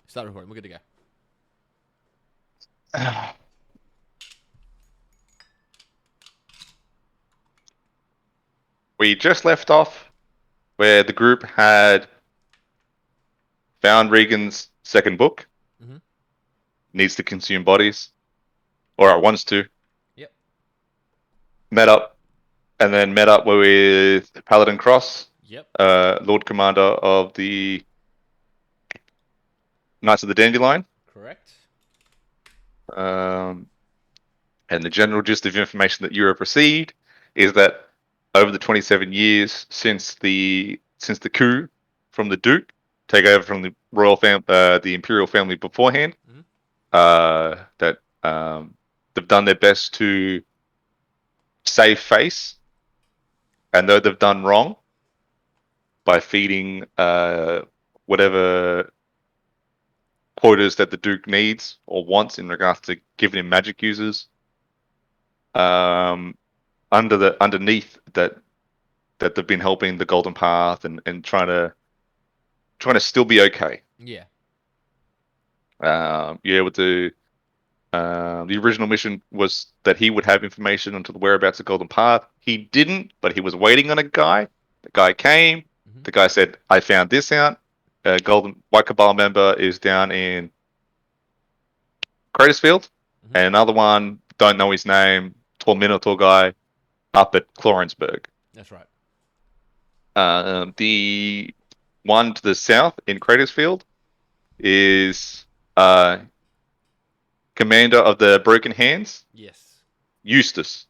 Start recording. We're good to go. We just left off where the group had found Regan's second book, Mm-hmm. Needs to Consume Bodies, or it wants to. Yep. Met up, and then met up with Paladin Cross, Yep. Lord Commander of the Knights of the Dandelion. Correct. Um, and the general gist of information that you have received is that over the 27 years since the coup from the Duke, take over from the the Imperial family beforehand, Mm-hmm. that they've done their best to save face, and though they've done wrong by feeding whatever quotas that the Duke needs or wants in regards to giving him magic users, um, underneath that they've been helping the Golden Path and trying to still be okay. Yeah. You're able to. The original mission was that he would have information onto the whereabouts of Golden Path. He didn't, but he was waiting on a guy. The guy came. Mm-hmm. The guy said, "I found this out. A Golden White Cabal member is down in Cratersfield, Mm-hmm. and another one, don't know his name, tall Minotaur guy, up at Florensburg." That's right. The one to the south in Cratersfield is commander of the Broken Hands, Yes. Eustace.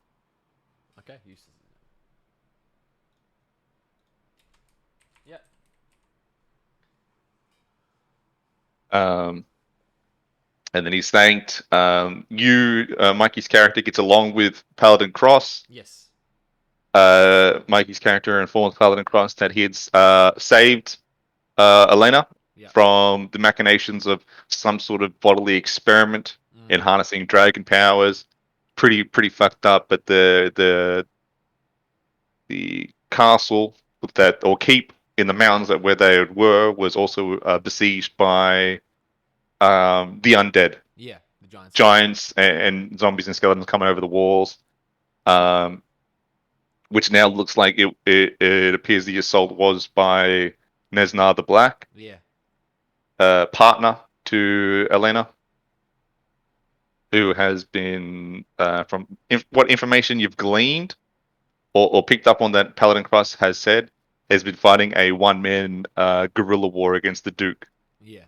Okay. Yep. Um, and then he's thanked Mikey's character gets along with Paladin Cross. Yes. Mikey's character informs Paladin Cross that he had saved Elena Yep. from the machinations of some sort of bodily experiment in Mm. harnessing dragon powers. Pretty fucked up, but the castle that or keep in the mountains that where they were was also besieged by the undead Yeah. The giant skeleton. giants and zombies and skeletons coming over the walls. Um, which now looks like it appears the assault was by Nesnar the Black, Yeah. partner to Elena, who has been, what information you've gleaned or picked up on that Paladin Cross has said, has been fighting a one-man guerrilla war against the Duke, Yeah.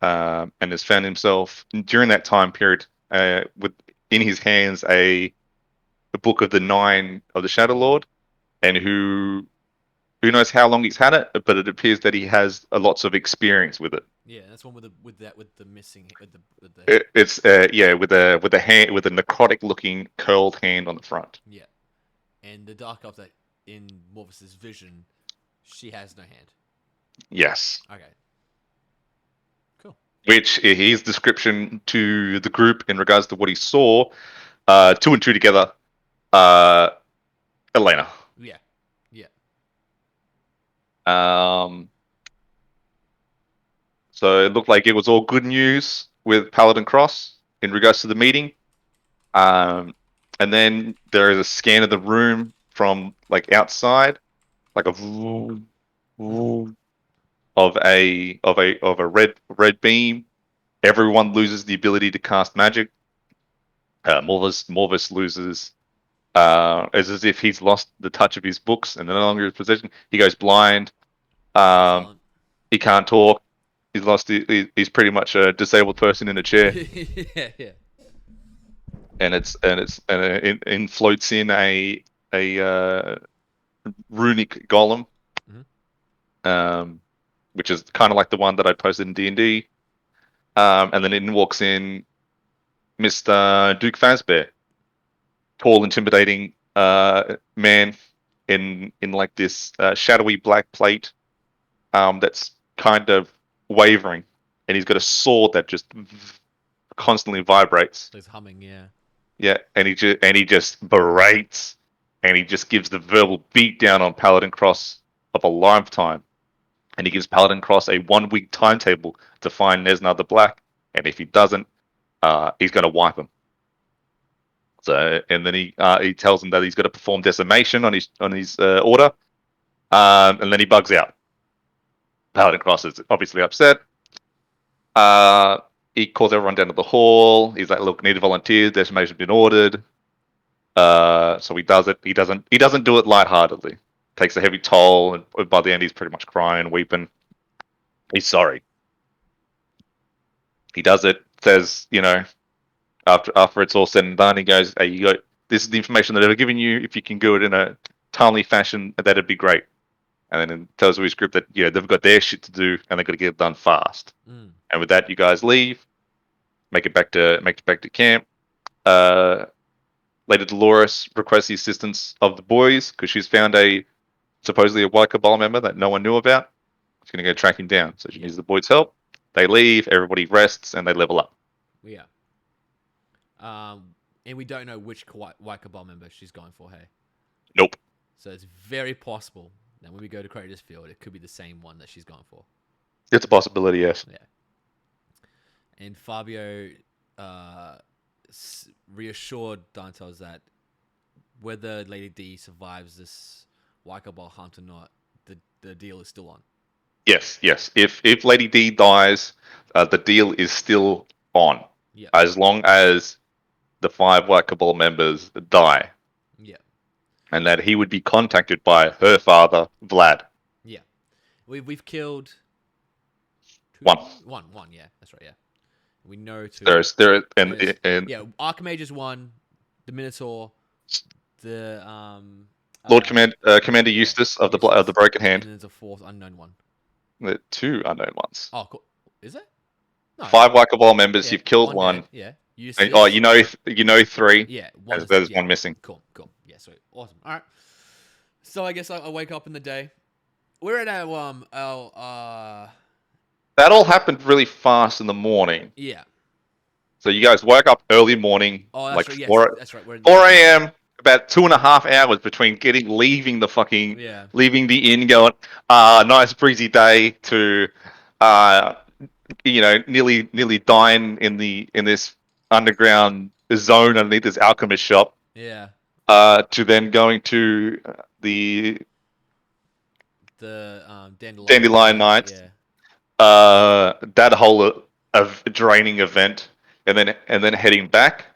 and has found himself during that time period with in his hands a book of the Nine of the Shadow Lord, and who knows how long he's had it, but it appears that he has lots of experience with it. Yeah. That's one with the missing with the It's yeah, with a hand with a necrotic looking curled hand on the front. yeah, and the dark elf that in Morpheus's vision, she has no hand. Yes, Okay. Cool. which his description to the group in regards to what he saw, two and two together, uh, Elena. Yeah. Yeah. Um, so it looked like it was all good news with Paladin Cross in regards to the meeting. Um, and then there is a scan of the room from like outside, like a vroom, Hmm. vroom of a red beam. Everyone loses the ability to cast magic. Morvis loses. As if he's lost the touch of his books and no longer his possession. He goes blind. Um, Silent. he can't talk. He's lost. He's pretty much a disabled person in a chair, Yeah. Yeah. and it floats in a runic golem, Hmm. um, which is kind of like the one that I posted in D&D. And then in walks in Mr. Duke Fazbear, tall, intimidating man in like this shadowy black plate that's kind of wavering, and he's got a sword that just constantly vibrates. There's humming. Yeah. Yeah, and he just berates, and he just gives the verbal beat down on Paladin Cross of a lifetime, and he gives Paladin Cross a 1 week timetable to find Nesna the Black, and if he doesn't, he's going to wipe him. So, and then he tells him that he's got to perform decimation on his order, and then he bugs out. Paladin Cross is obviously upset. He calls everyone down to the hall. He's like, "Look, need volunteers. Decimation's been ordered." So he does it. He doesn't do it lightheartedly. Takes a heavy toll, and by the end, he's pretty much crying, weeping. He's sorry. He does it. Says, after it's all said and done, he goes, "Hey, this is the information that I've given you. If you can do it in a timely fashion, that'd be great." And then it tells his group that they've got their shit to do and they've got to get it done fast. And with that, you guys leave, make it back to camp. Lady Dolores requests the assistance of the boys because she's found supposedly a White Cabal member that no one knew about. She's going to go track him down, so she needs the boys' help. They leave, everybody rests, and they level up. Yeah. And we don't know which White Cabal member she's going for, hey? Nope. So it's very possible that when we go to Kratos Field, it could be the same one that she's going for. It's a possibility, yes. Yeah. And Fabio reassured Dantos that whether Lady D survives this White Cabal hunt or not, the deal is still on. Yes. If Lady D dies, the deal is still on. Yeah. As long as the 5 White Cabal members die. Yeah. And that he would be contacted by her father, Vlad. Yeah. We've killed One. Yeah, that's right. Yeah. We know two. Archmage is 1. The Minotaur. The Lord Commander Eustace of the Broken Hand. And there's a 4th unknown one. The 2 unknown ones. Oh, cool. Is it? No. 5 White Cabal members. You've killed one. Yeah. And, you know 3. Yeah. There's one missing. Cool. Yeah. Sweet. Awesome. All right. So I guess I wake up in the day. We're at our That all happened really fast in the morning. Yeah. So you guys woke up early morning, that's like right. Yes, 4, that's right. 4 a.m. About 2.5 hours between leaving the inn, going, nice breezy day, to, nearly dying in this underground zone underneath this alchemist shop. Yeah. To then going to the Dandelion Nights. Yeah. That whole draining event, and then heading back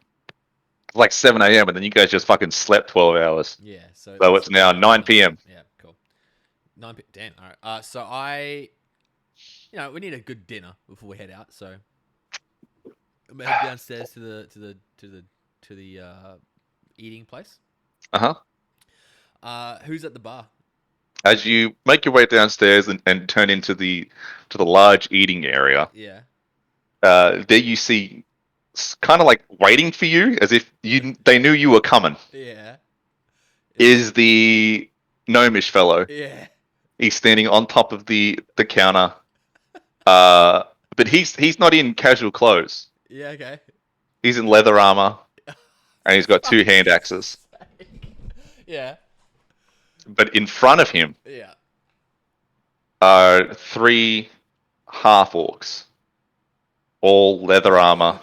like 7 a.m. and then you guys just fucking slept 12 hours. Yeah. So it's now 9 p.m. Yeah. Cool. 9 p.m. Damn. All right. So we need a good dinner before we head out. So I'm gonna head downstairs to the eating place. Who's at the bar? As you make your way downstairs and turn into the large eating area, yeah, there you see, kind of like waiting for you, as if they knew you were coming. Yeah, is the gnomish fellow. Yeah, he's standing on top of the counter, but he's not in casual clothes. Yeah, okay. He's in leather armor, and he's got 2 hand axes. Yeah. But in front of him, yeah, are 3 half orcs, all leather armor,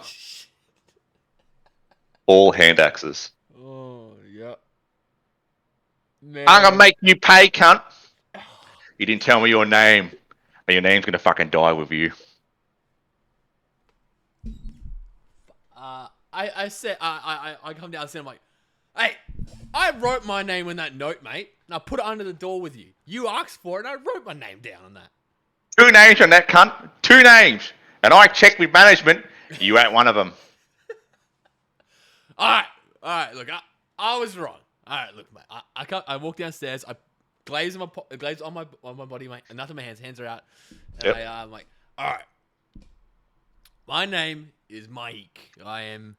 all hand axes. Oh, yeah. Man. I'm gonna make you pay, cunt. You didn't tell me your name, and your name's gonna fucking die with you. I said I come downstairs. I'm like, hey, I wrote my name in that note, mate, and I put it under the door with you. You asked for it, and I wrote my name down on that. 2 names on that cunt. 2 names, and I checked with management. You ain't one of them. All right. Look, I was wrong. All right, look, mate. I walk downstairs. I glaze on my body, mate, and nothing. My hands are out. And yep. I'm like, all right. My name is Mike. I am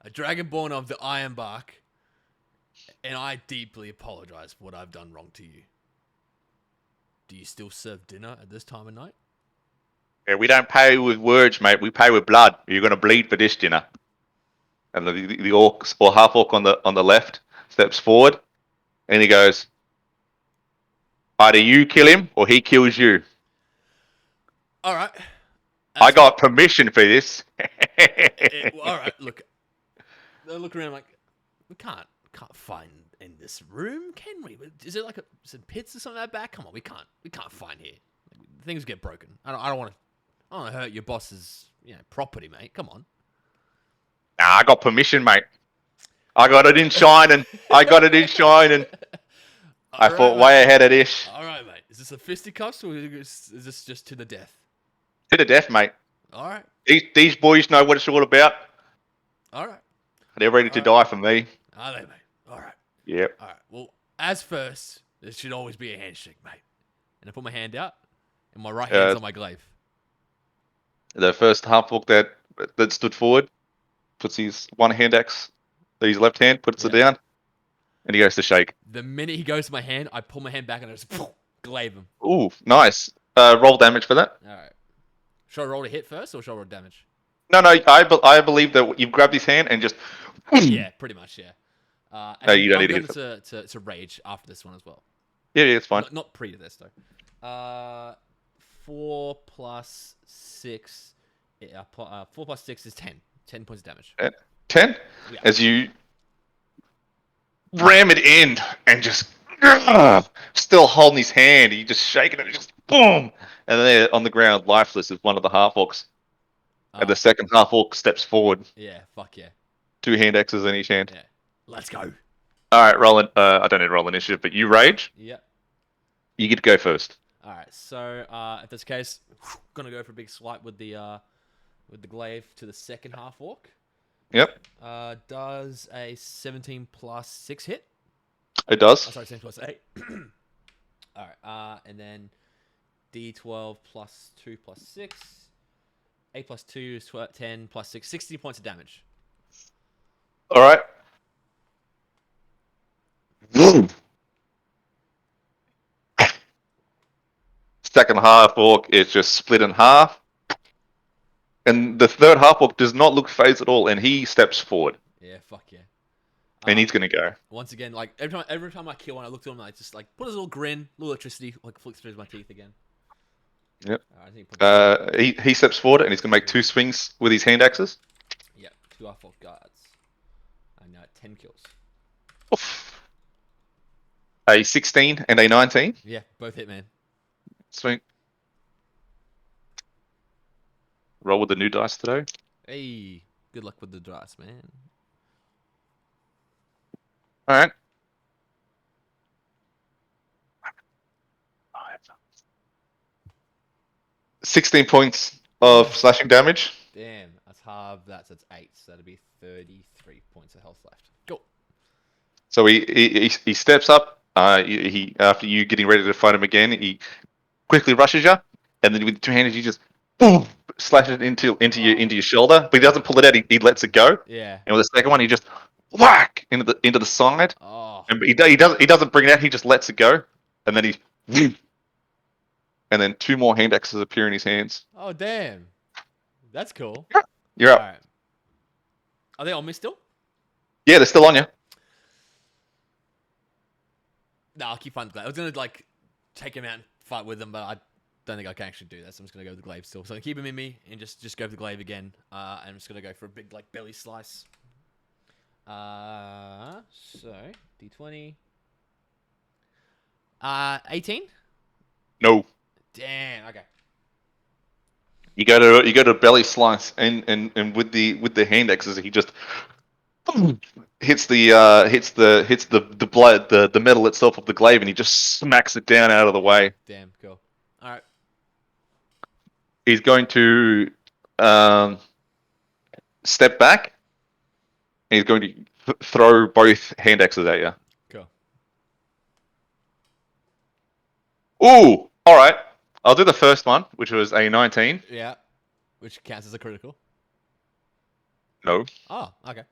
a dragonborn of the Ironbark, and I deeply apologize for what I've done wrong to you. Do you still serve dinner at this time of night? Yeah, we don't pay with words, mate. We pay with blood. You're going to bleed for this dinner. And the orc, or half orc on the left, steps forward, and he goes, either you kill him or he kills you. All right. I That's got permission for this. all right. Look, I look around like we can't find in this room, can we? Is it like some pits or something out back? Come on, we can't find here. Things get broken. I don't want to. I don't want to hurt your boss's property, mate. Come on. Nah, I got permission, mate. I got it in shining. I got it in shining. I All right, thought mate. way ahead of this. All right, mate. Is this a fisticuffs or is this just to the death? To the death, mate. All right. These boys know what it's all about. All right. They're ready All to right. die for me. Are they, mate? All right. Yep. All right. Well, as first, there should always be a handshake, mate. And I put my hand out, and my right hand's on my glaive. The first half orc that stood forward puts his one hand axe, his left hand, puts it down, and he goes to shake. The minute he goes to my hand, I pull my hand back and I just glaive him. Ooh, nice. Roll damage for that. All right. Should I roll to hit first or should I roll damage? No, I believe that you've grabbed his hand and just. Yeah, pretty much, yeah. No, you don't I'm need going to to rage after this one as well. Yeah, it's fine. Not pre this, though. 4 plus 6. 4 plus 6 is 10. 10 points of damage. 10? Yeah. As you ram it in and just still holding his hand, you just shaking it, just boom, and then on the ground, lifeless, is one of the half orcs. And the second half orc steps forward. Yeah, fuck yeah. 2 hand axes in each hand. Yeah, let's go. All right, roll. I don't need to roll initiative, but you rage. Yep. You get to go first. All right. So if that's the case, gonna go for a big swipe with the glaive to the second half orc. Yep. Does a 17 plus 6 hit? It does. Oh, sorry, 17 plus 8. All right. And then D12 plus 2 plus 6. 8 plus 2 is 10 plus 6. 60 points of damage. All right. Second half orc is just split in half. And the third half orc does not look phased at all, and he steps forward. Yeah, fuck yeah. And he's gonna go. Once again, like every time I kill one, I look to him, I just like put his little grin, little electricity, like flicks through my teeth again. Yep. He he steps forward, and he's gonna make 2 swings with his hand axes. Yeah, 2 half orc guards. I'm now at 10 kills. Oof. A 16 and a 19. Yeah, both hit, man. Swing. Roll with the new dice today. Hey, good luck with the dice, man. All right. 16 points of slashing damage. Damn, that's half that, so it's 8, so that'd be 33 points of health left. Go. So he steps up. He after you getting ready to fight him again, he quickly rushes you, and then with 2 hands, you just boom, slash it into your shoulder. But he doesn't pull it out. He lets it go. Yeah. And with the second one, he just whack into the side. Oh. And he doesn't bring it out. He just lets it go, and then and then 2 more hand axes appear in his hands. Oh, damn. That's cool. You're up. All right. Are they on me still? Yeah, they're still on you. No, I'll keep fighting the glaive. I was gonna like take him out and fight with them, but I don't think I can actually do that. So I'm just gonna go with the glaive still. So I keep him in me and just go for the glaive again. And I'm just gonna go for a big like belly slice. So D20. 18. No. Damn. Okay. You go to belly slice, and with the hand axes, he just hits the blood the metal itself of the glaive, and he just smacks it down out of the way. Damn. Cool. All right. He's going to step back. And he's going to throw both hand axes at you. Cool. Ooh, all right. I'll do the first one, which was a 19. Yeah. Which counts as a critical. No. Oh, okay.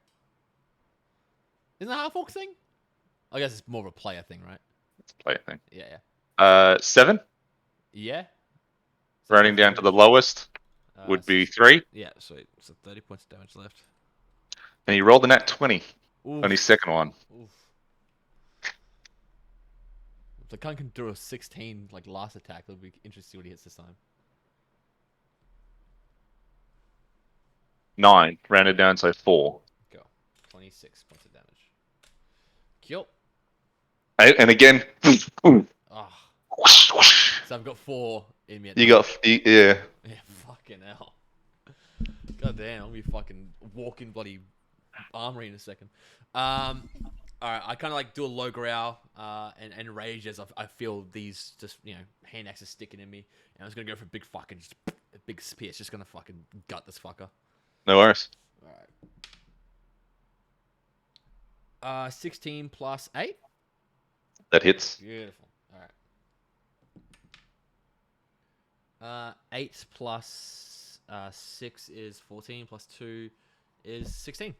Isn't that a half orc thing? I guess it's more of a player thing, right? It's a player thing. Yeah. 7. Yeah. Running down to the lowest would be 3. Yeah, sweet. So 30 points of damage left. And he rolled a nat 20 Oof. on his second one. Oof. If the cunt can do a 16 like last attack, it'll be interesting to see what he hits this time. 9. Rounded down, so 4. Go. 26 points of damage. Kill. And again, Oh. So I've got 4 in me at the you moment. got yeah. Yeah, fucking hell. God damn, I'll be fucking walking bloody armory in a second. Alright, I kind of like do a low growl and rage as I feel these just, hand axes sticking in me. And I was going to go for a big fucking, just a big spear. It's just going to fucking gut this fucker. No worries. Alright. 16 plus 8. That hits. Beautiful. Alright. 8 plus 6 is 14, plus 2 is 16.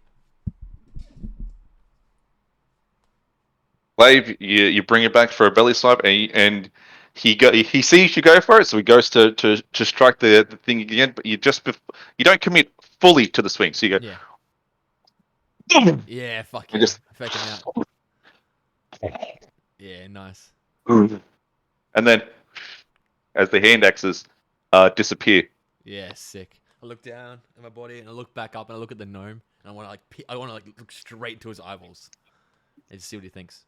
Glaive, you bring it back for a belly swipe, and he sees you go for it, so he goes to strike the thing again, but you don't commit fully to the swing, so you go. Yeah. Yeah, fuck You yeah. just Fake him out. Yeah, nice. and then as the hand axes disappear. Yeah, sick. I look down at my body and I look back up and I look at the gnome and I want to look straight into his eyeballs and just see what he thinks.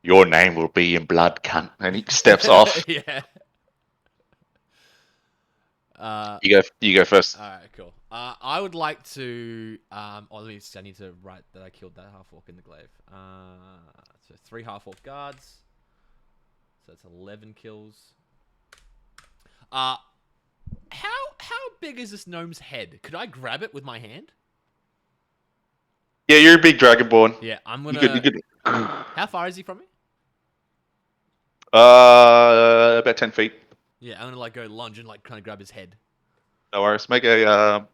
Your name will be in blood, cunt. And he steps off. Yeah. You go first. All right, cool. I would like to. Let me see, I need to write that I killed that half orc in the glaive. So 3 half orc guards. So that's 11 kills. How big is this gnome's head? Could I grab it with my hand? Yeah, you're a big dragonborn. Yeah, I'm You gonna. could. How far is he from me? About 10 feet. Yeah, I'm gonna like go lunge and like kind of grab his head. No worries. Make a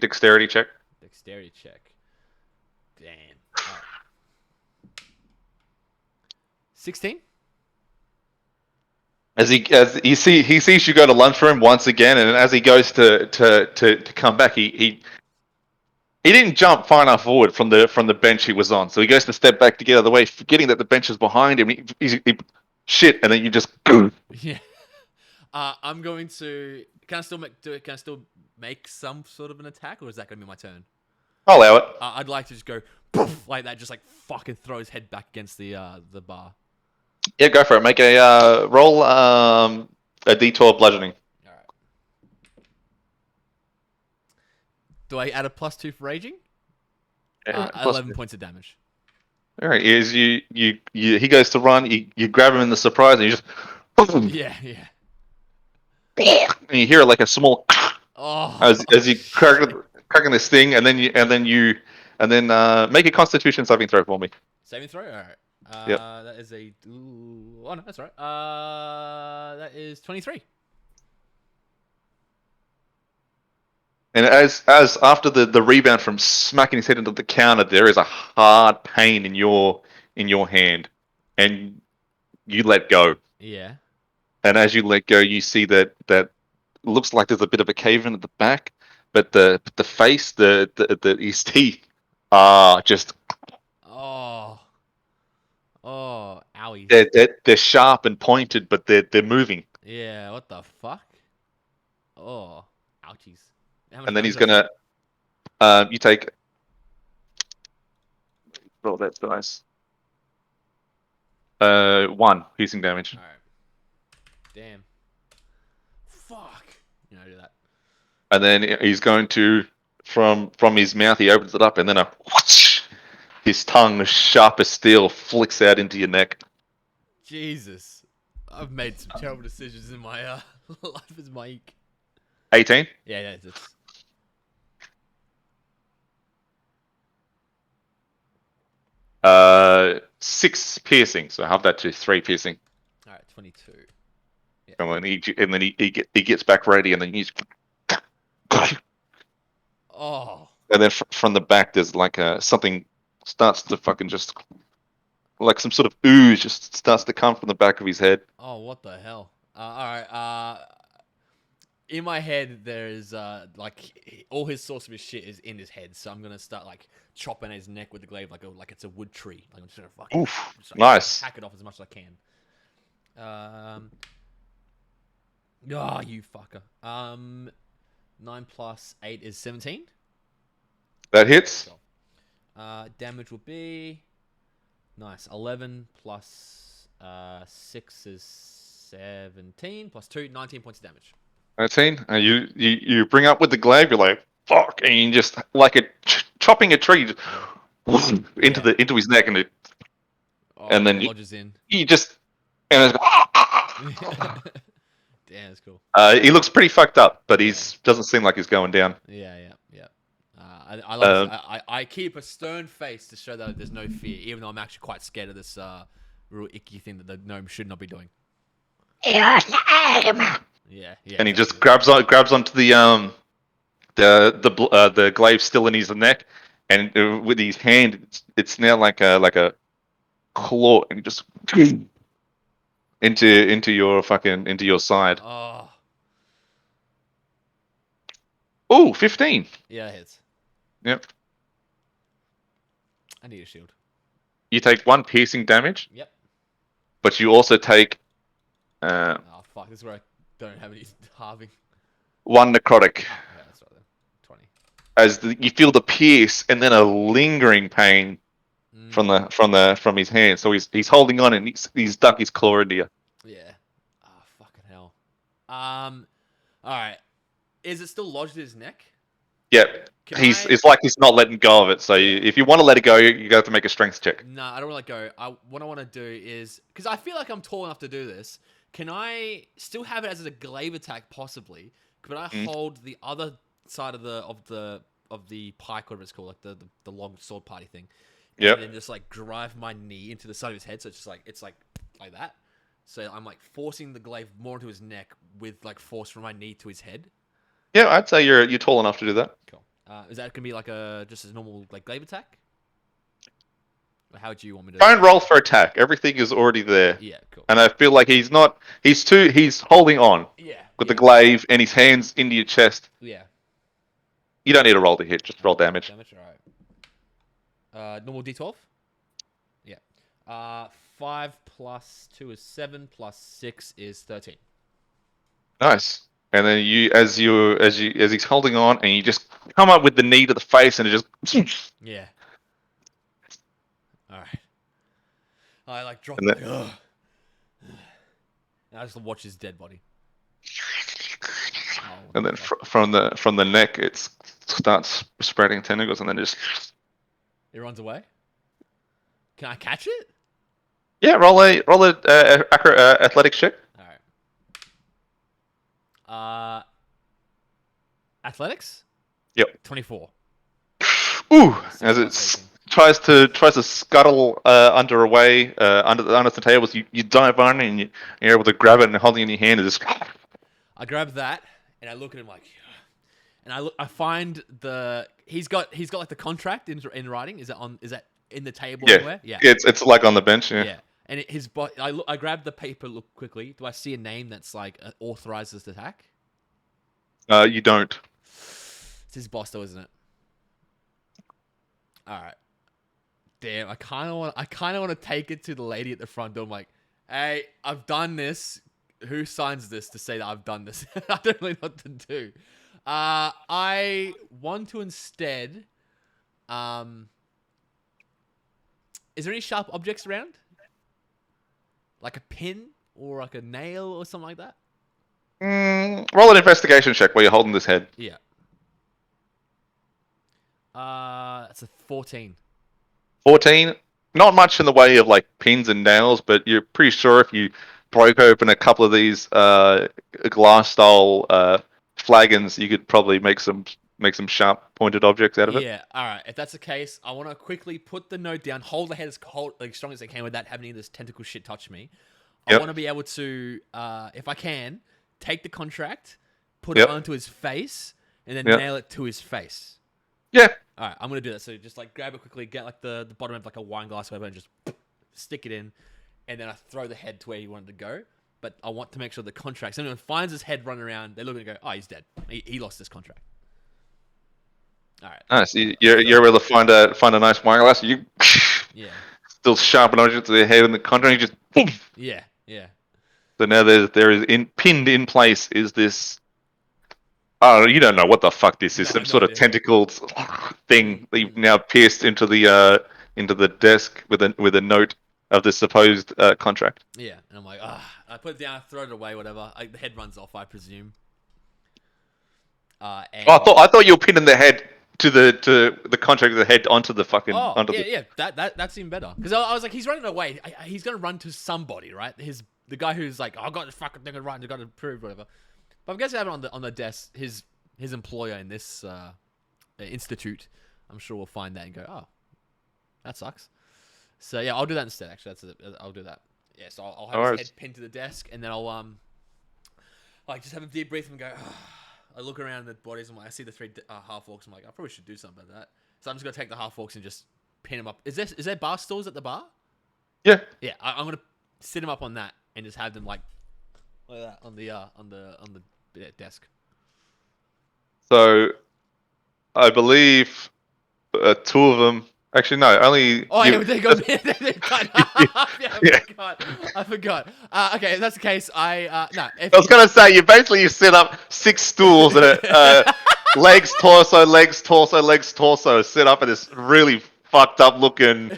dexterity check. Dexterity check. Damn. 16. As he sees you go to lunge for him once again, and as he goes to come back, he didn't jump far enough forward from the bench he was on, so he goes to step back to get out of the way, forgetting that the bench is behind him. He shit, and then you just. Yeah. I'm going to. Can I still Can I still make some sort of an attack, or is that gonna be my turn? I'll allow it. I'd like to just go poof like that, just like fucking throw his head back against the bar. Yeah, go for it. Make a roll a d12 bludgeoning. All right. Do I add a +2 for raging? Yeah, 11 points of damage. all right. Is he goes to run. You grab him in the surprise, and you just. Yeah, yeah. And you hear like a small Oh. as you cracking this thing, and then make a Constitution saving throw for me. Saving throw. All right. Yep. That is a. Oh no, that's all right. That is 23. And as after the rebound from smacking his head into the counter, there is a hard pain in your hand, and you let go. Yeah. And as you let go, you see that looks like there's a bit of a cave in at the back, but the face, his teeth are just. Oh. Oh, owie. They're sharp and pointed, but they're moving. Yeah, what the fuck? Oh, ouchies. And then he's gonna. You take. Roll that dice. 1 piercing damage. All right. Damn. Fuck. I do that. And then he's going to, from his mouth, he opens it up, and then whoosh, his tongue, sharp as steel, flicks out into your neck. Jesus. I've made some terrible decisions in my life as Mike. 18? Yeah, it's 6 piercing, so have that to 3 piercing. all right. 22. Yeah. And then he gets back ready, and then he's. Oh. And then from the back, there's like something starts to fucking just. Like some sort of ooze just starts to come from the back of his head. Oh, what the hell? All right. In my head, there's like all his sorcerer's shit is in his head, so I'm gonna start like chopping his neck with the glaive like it's a wood tree. Like I'm just gonna fucking Oof, nice. hack it off as much as I can. Oh, you fucker. 9 + 8 is 17. That hits. Cool. Damage will be nice. 11 plus 6 is 17 plus 2, 19 points of damage. 13. And you bring up with the glaive. You're like fuck, and you just like chopping a tree just into Yeah. into his neck, and Oh, and it then lodges in. you just and it's, Damn, that's cool. he looks pretty fucked up, but Yeah. he's doesn't seem like he's going down. Yeah, yeah, yeah. I like to say, Um, I keep a stern face to show that there's no fear, even though I'm actually quite scared of this real icky thing that the gnome should not be doing. Yeah, yeah, and he exactly. just grabs onto the glaive still in his neck, and with his hand, it's now like a claw, and he just into your side. Oh, Oh, 15. yeah, that hits. Yep. I need a shield. You take 1 piercing damage, Yep. but you also take uh, Oh fuck, this is where I don't have any halving. 1 necrotic Oh, yeah, that's right then. 20. as you feel the pierce and then a lingering pain Mm, from his hand. So he's holding on and he's stuck his claw into you. yeah. Oh fucking hell. All right. Is it still lodged in his neck? Yep. Can I? It's like he's not letting go of it. So Yeah. if you want to let it go, you have to make a strength check. No, I don't want to let go. What I want to do is because I feel like I'm tall enough to do this. Can I still have it as a glaive attack, possibly? Could I Mm. hold the other side of the pike, whatever it's called, like the long sword party thing, and Yep. then just like drive my knee into the side of his head, so it's like that. So I'm like forcing the glaive more into his neck with like force from my knee to his head. Yeah, I'd say you're tall enough to do that. Cool. Is that gonna be like a just a normal like glaive attack? Or how do you want me to? Don't roll for attack. Everything is already there. Yeah, cool. And I feel like he's not. He's holding on Yeah, with the yeah, glaive and his hands into your chest. yeah. You don't need to roll to hit. Just roll damage. Damage. All right. Normal D12. Yeah. 5 + 2 is 7 + 6 is 13. Nice. And then as he's holding on, and you just come up with the knee to the face, and it just. Yeah. All right. I like drop. And Like, then, ugh. And I just watch his dead body. Oh, and then fuck. from the neck, it starts spreading tentacles, and then just. It runs away. Can I catch it? Yeah, roll a athletic check. All right. Athletics. Yep. 24. Ooh, Six as it plus 18. tries to scuttle under the tables, you dive on and you're able to grab it and hold it in your hand and just. I grab that and I look at him like, and I find he's got like the contract in writing. Is that in the table Yeah, anywhere? Yeah, it's like on the bench. Yeah. yeah. And his body. I grab the paper. Look quickly. Do I see a name that's like authorizes the attack? You don't. It's his boss, though, isn't it? All right. Damn. I kind of want to take it to the lady at the front door. I'm like, hey, I've done this. Who signs this to say that I've done this? I don't really know what to do. I want to instead. Is there any sharp objects around? Like a pin or like a nail or something like that? Roll an investigation check while you're holding this head. Yeah. It's a 14. 14. Not much in the way of like pins and nails, but you're pretty sure if you broke open a couple of these glass style flagons, you could probably make some sharp pointed objects out of it. Yeah. All right. If that's the case, I want to quickly put the note down, hold the head as strong as I can without having any of this tentacle shit touch me. I Yep. want to be able to, if I can, take the contract, put it Yep. onto his face, and then Yep. nail it to his face. Yeah. All right, I'm gonna do that. So just like grab it quickly, get like the bottom of like a wine glass or whatever, and just stick it in, and then I throw the head to where he wanted to go. But I want to make sure the contract. So anyone finds his head running around, they look and go, "Oh, he's dead. He lost his contract." All right. Nice. You're able to find a nice wine glass. You Yeah. still sharp an object to the head in the contract. You just. Yeah. Yeah. So now there is pinned in place is this. Oh, you don't know what the fuck this is. No, Some no sort of idea. tentacled thing that you've now pierced into the desk with a note of the supposed contract. Yeah, and I'm like, I put it down, throw it away, whatever. The head runs off, I presume. Oh, And I thought you were pinning the head to the contract of the head onto the fucking oh onto yeah, the. yeah, that's even better. Because I was like, he's running away. He's gonna run to somebody, right? The guy who's like, oh, I got this fucking thing right, I got to prove whatever. But I'm guessing I have it on the desk. His employer in this institute. I'm sure we'll find that and go, oh, that sucks. So yeah, I'll do that instead. Actually, I'll do that. Yeah, so I'll have his head pinned to the desk, and then I'll like just have a deep breath and go. Oh. I look around the bodies and I see the 3 half orcs. I'm like, I probably should do something about that. So I'm just gonna take the half orcs and just pin them up. Is there bar stools at the bar? Yeah. Yeah, I'm gonna sit them up on that and just have them like that on the desk. So I believe 2 of them. Actually, no. Only. Oh yeah, they got cut off. Yeah, I forgot. Okay, if that's the case, no. I was gonna say you set up 6 stools and legs, torso, legs, torso, legs, torso, set up in this really fucked up looking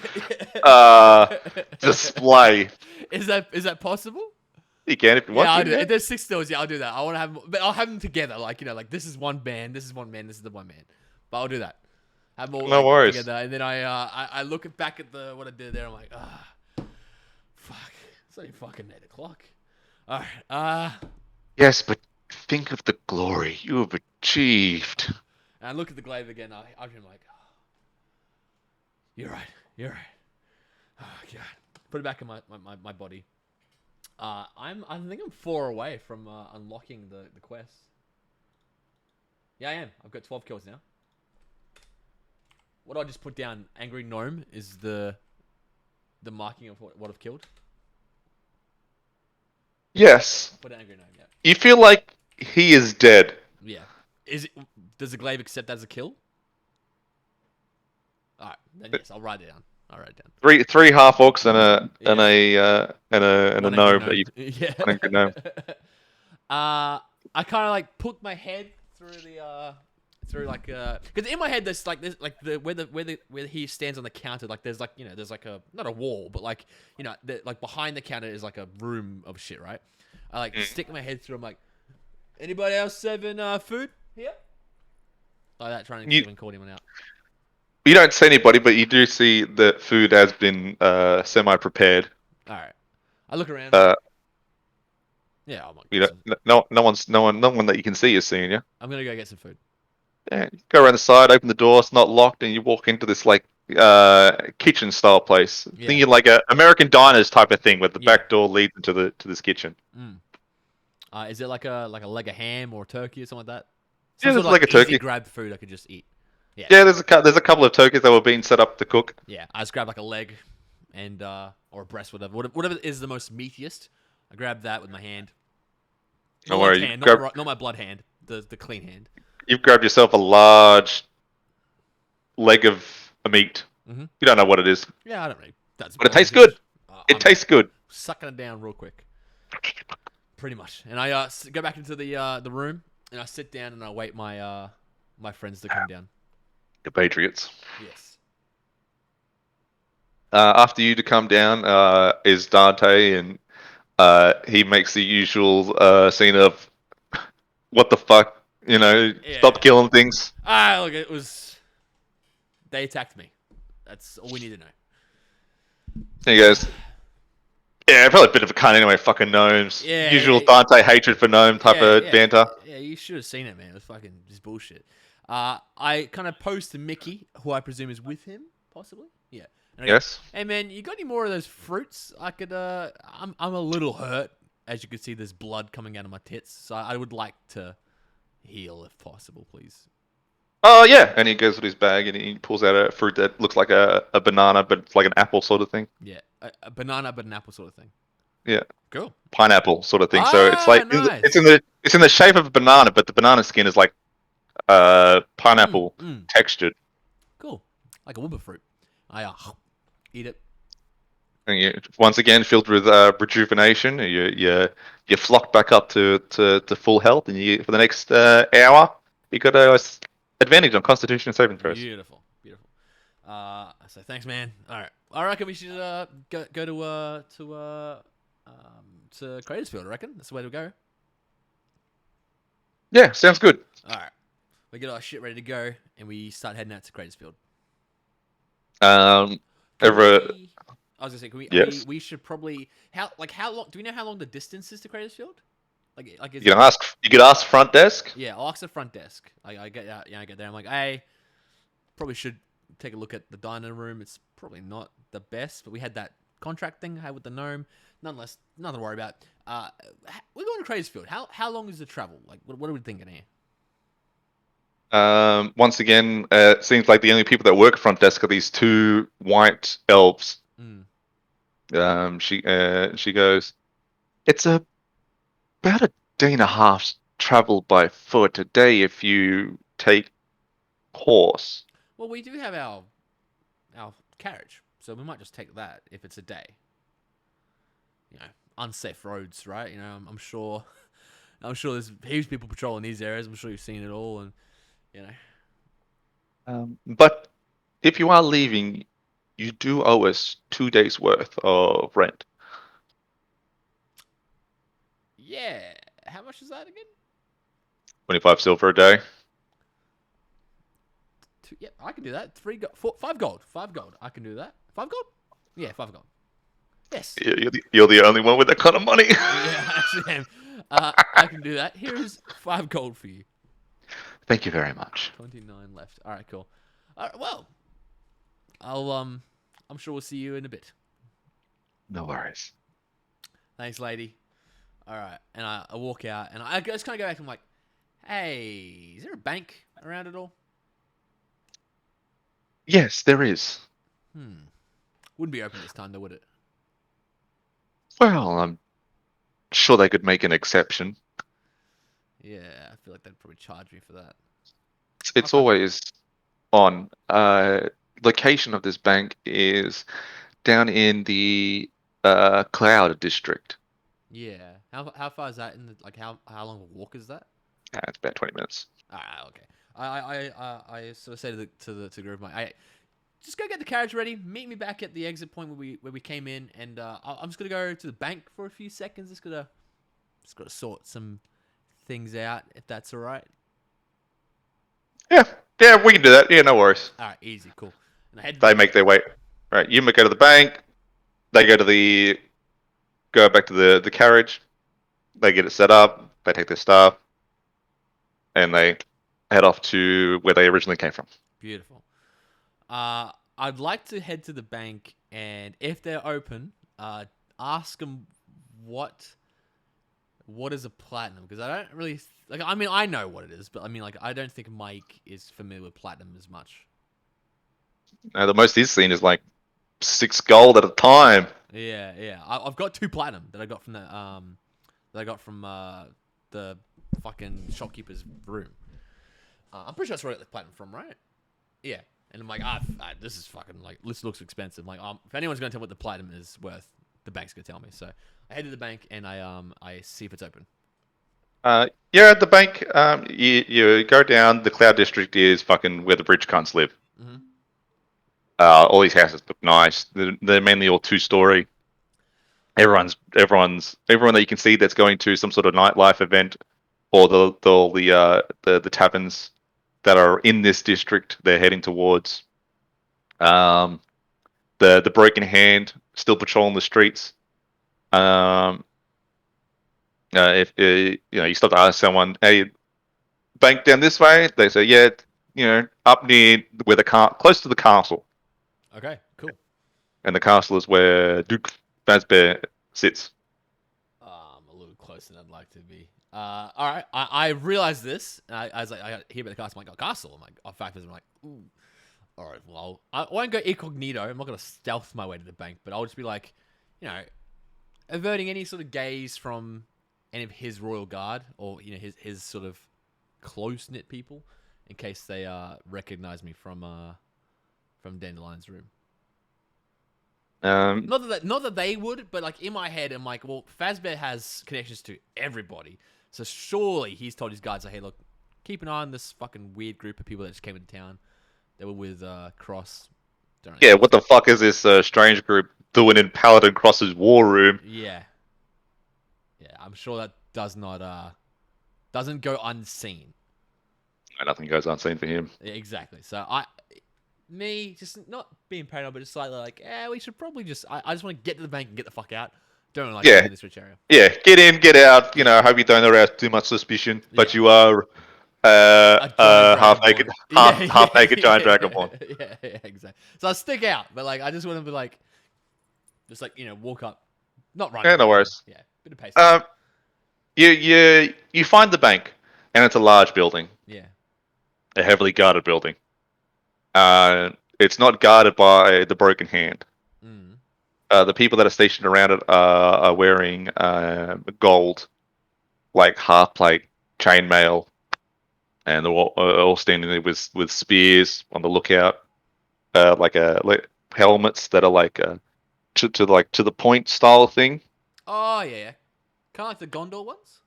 display. Is that possible? You can if you want Yeah, I'll to. do it. If there's 6 stools, yeah, I'll do that. I want to have, but I'll have them together, like like this is one band, this is one man, this is the one man. But I'll do that. Have them all No worries. together, and then I look back at what I did there. I'm like, fuck, it's only fucking 8:00. All right, Yes, but think of the glory you have achieved. And I look at the glaive again. I'm like, you're right. Oh god, put it back in my body. I think I'm 4 away from unlocking the quest. Yeah, I am. I've got 12 kills now. What do I just put down? Angry Gnome is the marking of what I've killed. Yes. Put Angry Gnome. Yeah. You feel like he is dead. Yeah. Does the glaive accept that as a kill? All right, then yes, I'll write it down. Three half orcs and a One gnome. angry That gnome. Yeah. one angry gnome. I kind of like put my head through like because in my head there's like where he stands on the counter, like there's like there's like a not a wall but like like behind the counter is like a room of shit, right? I like stick my head through. I'm like, anybody else serving food here? Like that, trying to even call anyone out. You don't see anybody, but you do see that food has been semi-prepared. All right, I look around. Yeah, I'm like, no one that you can see is seeing you. I'm gonna go get some food. Yeah, you go around the side, open the door, it's not locked, and you walk into this like kitchen style place. Yeah. Thinking like a American diners type of thing, where the back door leads into this kitchen. Is it like a leg of ham or turkey or something like that? Yeah, Some there's like a turkey. Grab food I could just eat. Yeah, there's a couple of turkeys that were being set up to cook. Yeah, I just grab like a leg, and or a breast, whatever is the most meatiest. I grab that with my hand. No worries. Hand, not my blood hand, the clean hand. You've grabbed yourself a large leg of a meat. Mm-hmm. You don't know what it is. Yeah, I don't really. But it tastes good. It tastes good. Sucking it down real quick. Pretty much. And I go back into the room, and I sit down and I wait my my friends to come down. The Patriots. Yes. After you to come down is Dante, and he makes the usual scene of what the fuck, stop killing things. Look, it was. They attacked me. That's all we need to know. He goes, yeah, probably a bit of a cunt anyway, fucking gnomes. Yeah, usual Dante hatred for gnome type of banter. Yeah, you should have seen it, man. It was fucking just bullshit. I kind of posed to Mickey, who I presume is with him, possibly. Yeah. And I go, hey man, you got any more of those fruits? I could. I'm a little hurt, as you can see. There's blood coming out of my tits, so I would like to heal if possible, please. Oh yeah, and he goes with his bag and he pulls out a fruit that looks like a banana, but it's like an apple sort of thing. Yeah, a banana but an apple sort of thing. Yeah. Cool. Pineapple sort of thing. So it's like nice. it's in the shape of a banana, but the banana skin is like pineapple textured. Cool, like a wooba fruit. I eat it. And you, once again, filled with rejuvenation. You flock back up to full health, and you for the next hour, you got a advantage on Constitution saving throws. Beautiful, beautiful. So thanks, man. All right, I reckon we should go to Cratersfield. I reckon that's the way to go. Yeah, sounds good. All right, we get our shit ready to go, and we start heading out to Cratersfield. Um, Can ever we? I was gonna say, can we? yes. We should probably how long? Do we know how long the distance is to Cratersfield? Like is You it? can ask. You could ask front desk. Yeah, I'll ask the front desk. I get out. Yeah, I get there. I'm like, hey, probably should take a look at the dining room. It's probably not the best, but we had that contract thing I had with the gnome. Nonetheless, nothing to worry about. We're going to Cratersfield. How long is the travel? Like, what are we thinking here? Once again, it seems like the only people that work front desk are these two white elves. Mm. She goes, it's about a day and a half's travel by foot a day if you take horse. Well, we do have our carriage, so we might just take that if it's a day. You know, unsafe roads, right? You know, I'm sure. I'm sure there's heaps of people patrolling these areas. I'm sure you've seen it all, and you know. But if you are leaving, you do owe us 2 days worth of rent. Yeah. How much is that again? 25 silver a day. Yeah, I can do that. 5 gold. 5 gold. I can do that. 5 gold? Yeah, 5 gold. Yes. You're the only one with that kind of money. Yeah, I actually am. I can do that. Here's 5 gold for you. Thank you very much. 29 left. All right, cool. All right, well, I'm sure we'll see you in a bit. No worries. Thanks, lady. All right, and I walk out, and I just kind of go back and I'm like, hey, is there a bank around at all? Yes, there is. Wouldn't be open this time, though, would it? Well, I'm sure they could make an exception. Yeah, I feel like they'd probably charge me for that. It's Okay. always on. Location of this bank is down in the Cloud district. Yeah. How far is that in the like how long of a walk is that? It's about 20 minutes. Ah, okay. I sort of say to the group, I just go get the carriage ready. Meet me back at the exit point where we came in, and I'm just gonna go to the bank for a few seconds. Just gotta sort some things out, if that's all right. Yeah, yeah, we can do that. Yeah, no worries. All right, easy, cool. And I head to They the make their way. Right, you go to the bank. They go back to the carriage. They get it set up. They take their stuff, and they head off to where they originally came from. beautiful. I'd like to head to the bank, and if they're open, ask them what is a platinum, because I don't really like. I mean, I know what it is, but I mean, like, I don't think Mike is familiar with platinum as much. Now, the most he's seen is like 6 gold at a time. Yeah, yeah. I've got 2 platinum that I got from the fucking shopkeeper's room. I'm pretty sure that's where I got the platinum from, right? Yeah. And I'm like, this is fucking like this looks expensive. Like, if anyone's gonna tell me what the platinum is worth, the bank's gonna tell me. So I head to the bank and I see if it's open. Yeah, at the bank, you go down. The Cloud District is fucking where the bridge cunts live. Mm-hmm. All these houses look nice. They're mainly all 2-story. Everyone that you can see that's going to some sort of nightlife event or the taverns that are in this district. They're heading towards. Um, the broken hand still patrolling the streets. If you stop to ask someone, "Hey, bank down this way," they say, "Yeah, up near where close to the castle." Okay, cool. And the castle is where Duke Fazbear sits. I'm a little closer than I'd like to be. All right. I realized this. I was like, I hear about the castle. I'm like, oh, castle. I'm like, oh, factors. I'm like, ooh. All right. Well, I won't go incognito. I'm not gonna stealth my way to the bank, but I'll just be like, averting any sort of gaze from any of his royal guard or his sort of close knit people, in case they recognize me from Dandelion's room. Um, Not that they would, but like in my head, I'm like, well, Fazbear has connections to everybody, so surely he's told his guys, like, hey, look, keep an eye on this fucking weird group of people that just came into town. They were with Cross. Don't really yeah, know. what the fuck is this strange group doing in Paladin Cross's war room? Yeah, yeah, I'm sure that doesn't go unseen. Nothing goes unseen for him. Yeah, exactly. So me, just not being paranoid, but just slightly like, yeah, we should probably just. I just want to get to the bank and get the fuck out. Don't really like being Yeah, in this rich area. yeah. Get in, get out. You Yeah, know, I hope you don't arouse too much suspicion, but yeah. you are A giant half naked, dragonborn. Yeah, half yeah, naked giant dragonborn. yeah, exactly. So I stick out, but like I just want to be like, just like walk up, not run Yeah, no away. worries. Yeah, bit of pace. Um, you find the bank, and it's a large building, Yeah. a heavily guarded building. It's not guarded by the Broken Hand. Mm. The people that are stationed around it are wearing gold, like half plate chainmail, and they're all standing there with spears on the lookout, like helmets that are like to the point style thing. Oh yeah, kind of like the Gondor ones.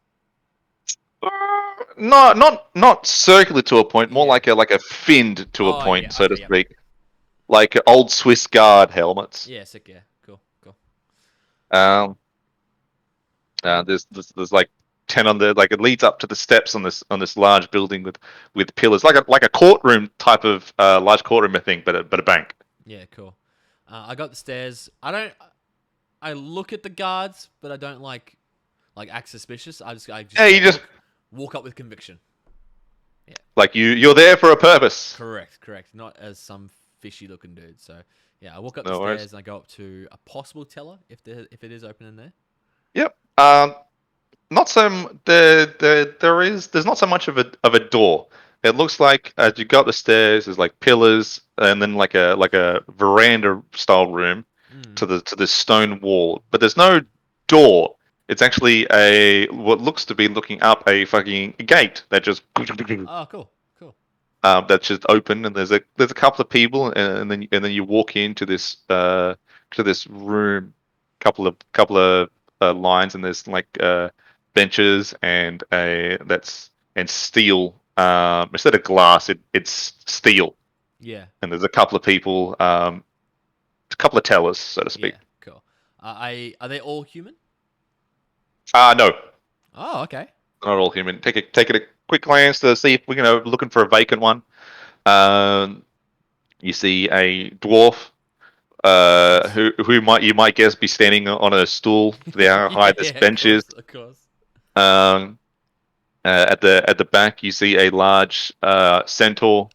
Not circular to a point, more Yeah. like a finned to a Oh point, yeah. so to Okay. Yep. speak, like old Swiss Guard helmets. Yeah. Sick. Yeah. Cool. Cool. Um, there's like 10 on the like it leads up to the steps on this large building with pillars, like a courtroom type of large courtroom thing, but a bank. Yeah. Cool. I got the stairs. I don't. I look at the guards, but I don't like act suspicious. I just Yeah, you just walk up with conviction. Yeah. like you're there for a purpose. Correct. Correct. Not as some fishy looking dude. So yeah, I walk up the No worries. stairs and I go up to a possible teller if it is open in there. Yep. Not so there's not so much of a door. It looks like as you go up the stairs, there's like pillars and then like a veranda style room Mm. to the stone wall, but there's no door. It's actually a what looks to be looking up a fucking gate that just Oh, cool. Cool. that's just open, and there's a couple of people, and then you walk into this to this room, couple of lines, and there's like benches and a that's and steel. Instead of glass, it's steel, Yeah. and there's a couple of people, a couple of tellers, so to speak. Yeah. Cool. Are they all human? No, Oh, okay. not all human. Take it a quick glance to see if we're looking for a vacant one. Um, you see a dwarf Nice. who you might guess be standing on a stool for the how high this Yeah, of bench is. course, of course. Um, at the back, you see a large centaur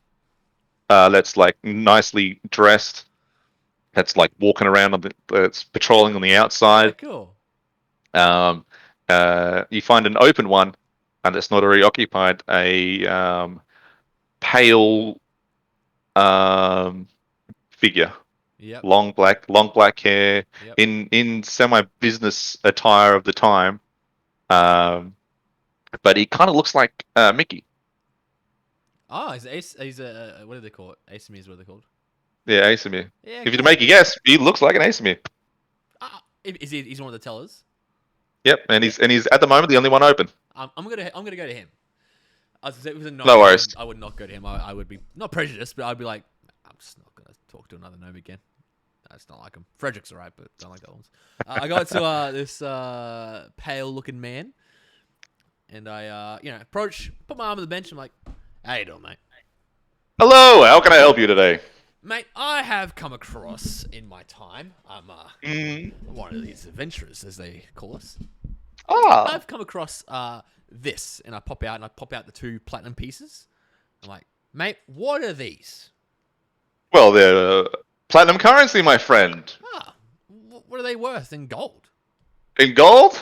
that's like nicely dressed. That's like walking around that's patrolling on the Yeah, outside. cool. Um, you find an open one, and that's not already occupied. A pale figure, Yep. long black hair, Yep. in semi business attire of the time. Um, but he kind of looks like Mickey. Oh, he's ace. He's a what do they call it? Asimi is what they're called. Yeah, Asimir. Yeah, If you to cool. make a guess, he looks like an Asimir. Is he? He's one of the tellers. Yep, Yeah. and he's at the moment the only one open. I'm gonna go to him. I was gonna say, if it was a No gnome, worries. I would not go to him. I would be not prejudiced, but I'd be like, I'm just not gonna talk to another gnome again. I just don't like him. Frederick's alright, but don't like the other ones. I got to this pale looking man, and I approach, put my arm on the bench. I'm like, how you doing, mate? Hello, how can I help you today? Mate, I have come across in my time. I'm Mm. one of these adventurers, as they call us. Ah, I've come across this, and I pop out the 2 platinum pieces. I'm like, mate, what are these? well, they're platinum currency, my friend. Ah, what are they worth in gold? In gold,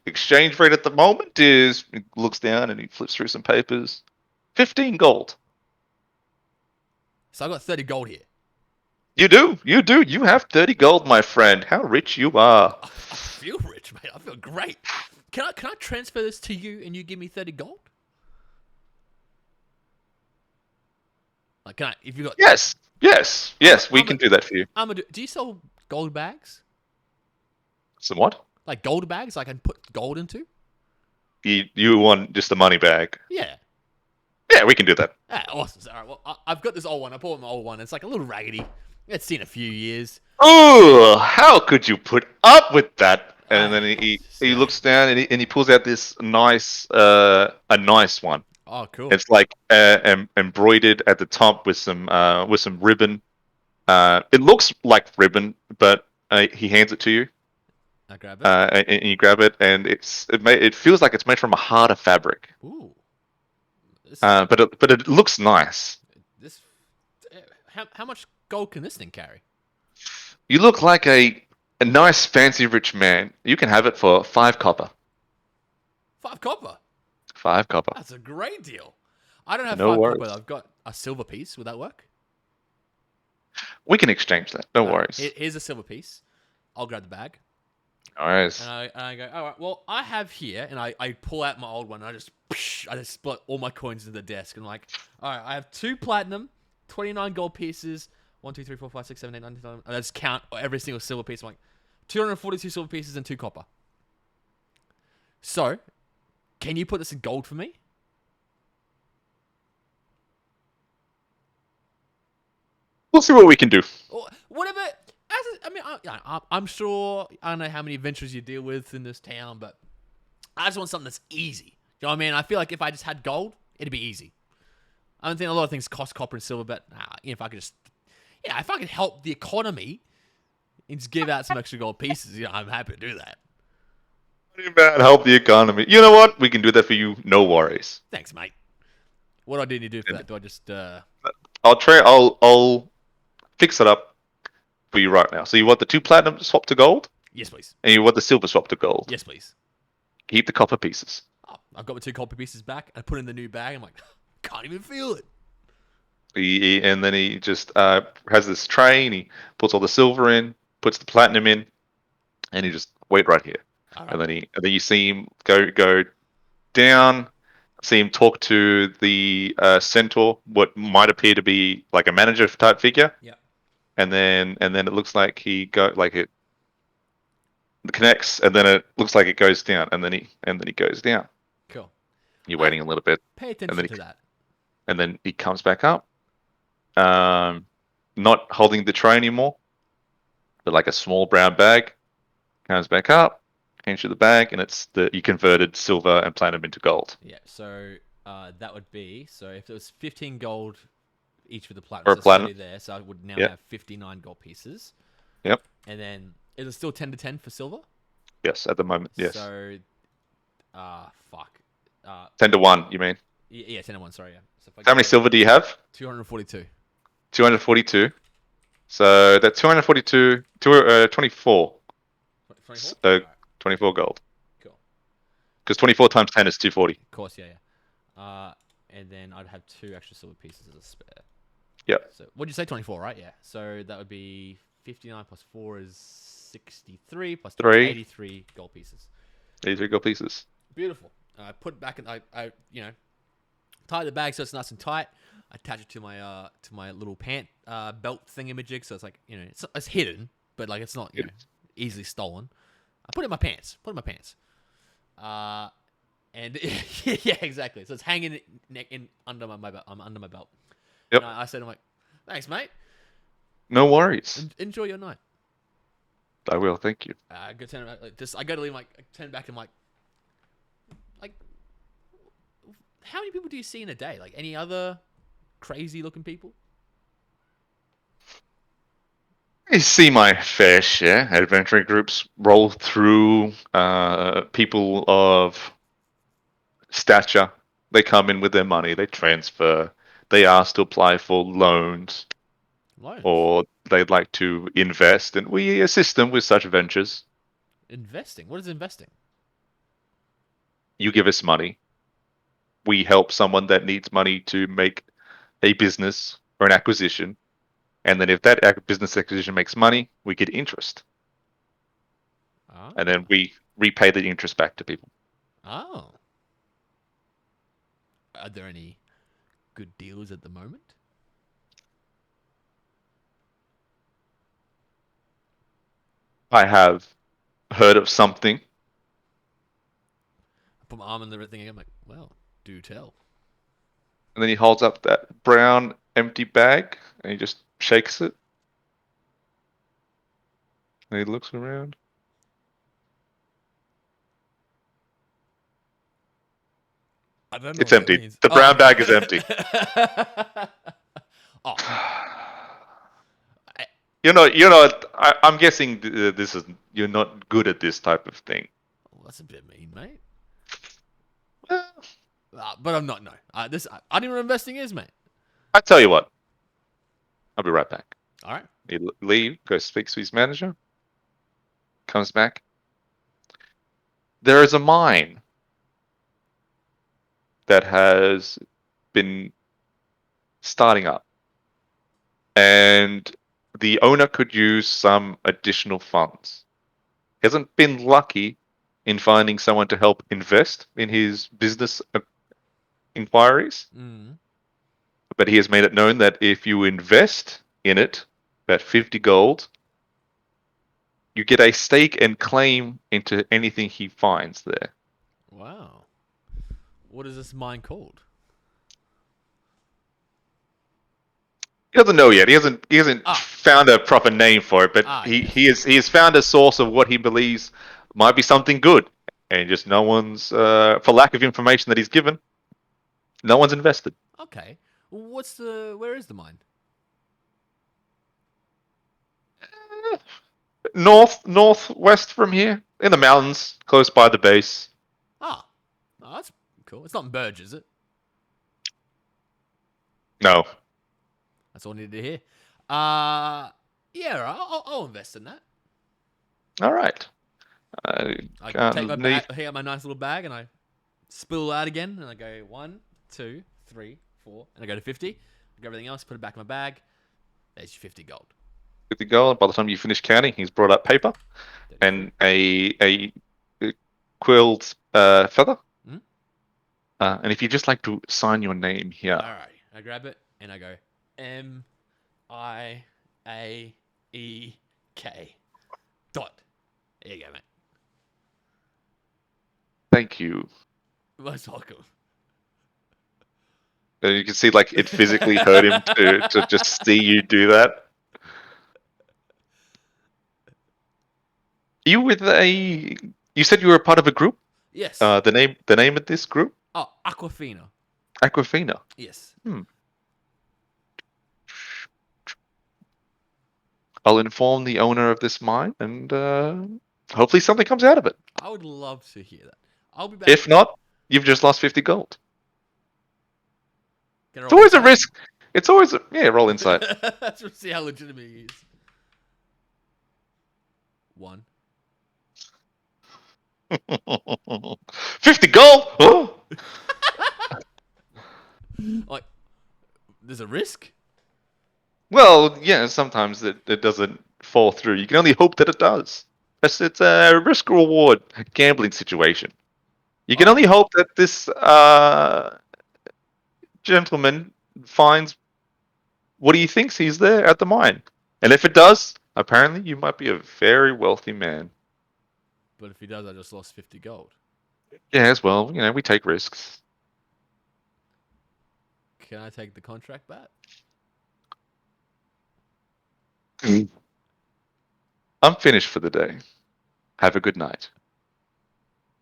exchange rate at the moment is. He looks down and he flips through some papers. 15 gold. So I got 30 gold here. You do. You have 30 gold, my friend. How rich you are. I feel rich, mate. I feel great. Can I transfer this to you and you give me 30 gold? Like, can I? If you got, Yes, yes, I'm a, yes. We I'm a, can do that for you. I'm a. Do you sell gold bags? Somewhat. Like gold bags, I can put gold into? You want just a money bag? Yeah. Yeah, we can do that. Ah, awesome. So, all right. Well, I've got this old one. I bought my old one. It's like a little raggedy. It's seen a few years. Oh, how could you put up with that? And I then just, he looks down and he pulls out this nice a nice one. oh, cool. It's like embroidered at the top with some ribbon. It looks like ribbon, but he hands it to you, I grab it. and you grab it, and it feels like it's made from a harder fabric. Ooh. This But it looks nice. this. How much gold can this thing carry? You look like a nice fancy rich man. You can have it for 5 copper. 5 copper. 5 copper. That's a great deal. I don't have No 5 copper. worries. I've got a silver piece. Would that work? We can exchange that. No All right. worries. Here's a silver piece. I'll grab the bag. Nice. And I go, all right, well, I have here, and I pull out my old one, and I just split all my coins into the desk, and I'm like, all right, I have 2 platinum, 29 gold pieces, 1, 2, 3, 4, 5, 6, 7, 8, 9, 10, 11, and I just count every single silver piece. I'm like, 242 silver pieces and 2 copper. So, can you put this in gold for me? We'll see what we can do. Or whatever. I'm sure, I don't know how many adventures you deal with in this town, but I just want something that's easy. You know what I mean? I feel like if I just had gold, it'd be easy. I don't think a lot of things cost copper and silver, but if I could if I could help the economy and just give out some extra gold pieces, I'm happy to do that. What about help the economy? You know what? We can do that for you. No worries. Thanks, mate. What do I need to do for that? Do I just I'll fix it up for you right now. So you want the 2 platinum swap to gold, yes, please. and you want the silver swap to gold. Yes, please. Keep the copper pieces. Oh, I've got my 2 copper pieces back. I put it in the new bag. I'm like, can't even feel it. And then he just has this tray, and he puts all the silver in, puts the platinum in, and he just wait right here. All And right. then you see him go down, see him talk to the centaur, what might appear to be like a manager type figure. Yeah. And then it looks like he go like it connects, and then it looks like it goes down, and then he goes down. Cool. You're All right. waiting a little bit, Pay and attention to that. then he comes back up, not holding the tray anymore, but like a small brown bag. Comes back up, hands you the bag, and it's you converted silver and platinum into gold. Yeah. So that would be if it was 15 gold each for the platinum, Or so a platinum. 30 there. So I would now Yep. have 59 gold pieces. Yep. And then is it still 10 to 10 for silver? Yes, at the moment, yes. So, fuck. 10 to 1, you mean? Yeah, 10 to 1. Sorry, yeah. So if I How many go silver do you have? 242. 242. So that 242, 24. 24. So All right. 24 gold. Cool. Because 24 times 10 is 240. Of course, yeah, yeah. And then I'd have 2 extra silver pieces as a spare. Yep. So what'd you say? 24, right? Yeah. So that would be 59 plus 4 is 63 plus 3 3. 83 gold pieces. 83 gold pieces. Beautiful. I put it back and I tie the bag so it's nice and tight. I attach it to my little pant belt thingamajig, so it's like it's hidden, but like it's not easily stolen. I put it in my pants. And yeah, exactly. So it's hanging in under my belt. I'm under my belt. Yep. And I said, I'm like, thanks, mate. No worries. Enjoy your night. I will, thank you. I go turn around, I go to leave, like, I turn back and like, how many people do you see in a day? Like any other crazy looking people? I see my fair share. Adventuring groups roll through people of stature. They come in with their money, they transfer, they ask to apply for loans, Loans. or they'd like to invest, and we assist them with such ventures. Investing. What is investing? You give us money. We help someone that needs money to make a business or an acquisition. And then if that business acquisition makes money, we get interest. Oh. And then we repay the interest back to people. Oh. Are there any good deals at the moment? I have heard of something. I put my arm in the thing. I'm like, well, do tell. And then he holds up that brown empty bag and he just shakes it. And he looks around. I don't know It's what that empty. means. The Oh, brown okay. bag is empty. Oh, I, I'm guessing this is you're not good at this type of thing. well, that's a bit mean, mate. Well, But I'm not. No, I didn't know what investing is, mate. I tell you what, I'll be right back. All right. He leave, goes speaks to his manager, comes back. There is a mine that has been starting up, and the owner could use some additional funds. He hasn't been lucky in finding someone to help invest in his business inquiries, Mm. but he has made it known that if you invest in it, about 50 gold, you get a stake and claim into anything he finds there. Wow. What is this mine called? He doesn't know yet. He hasn't Ah. found a proper name for it, but Yes. he has found a source of what he believes might be something good, and just no one's for lack of information that he's given, no one's invested. Okay. Where is the mine? Northwest from here, in the mountains, close by the base. Ah. Oh, that's cool. It's not in Burge, is it? No, That's all I needed to hear. Yeah, right, I'll invest in that. all right. I I take my can't bag, leave. I take out my nice little bag, and I spill out again, and I go 1, 2, 3, 4, and I go to 50. I grab everything else, put it back in my bag. There's your 50 gold. With the goal. By the time you finish counting, he's brought up paper 33. and a quilled feather. Hmm? And if you just like to sign your name here, Alright, I grab it and I go MIAEK. Dot. There you go, mate. thank you. Most welcome. And you can see like it physically hurt him to just see you do that. You with a? You said you were a part of a group. Yes. The name of this group, Oh, Aquafina. Aquafina. Yes. I'll inform the owner of this mine, and hopefully something comes out of it. I would love to hear that. I'll be back. If not, you've just lost 50 gold. Can I It's roll always a insight? risk. It's always roll insight. Let's see how legitimate he is. 1. 50 gold. Oh! Like, there's a risk? Well, yeah, sometimes it doesn't fall through. You can only hope that it does. It's a risk reward gambling situation. You can Oh. only hope that this gentleman finds what he thinks he's there at the mine. And if it does, apparently you might be a very wealthy man. But if he does, I just lost 50 gold. Yes, well, we take risks. Can I take the contract back? I'm finished for the day. Have a good night.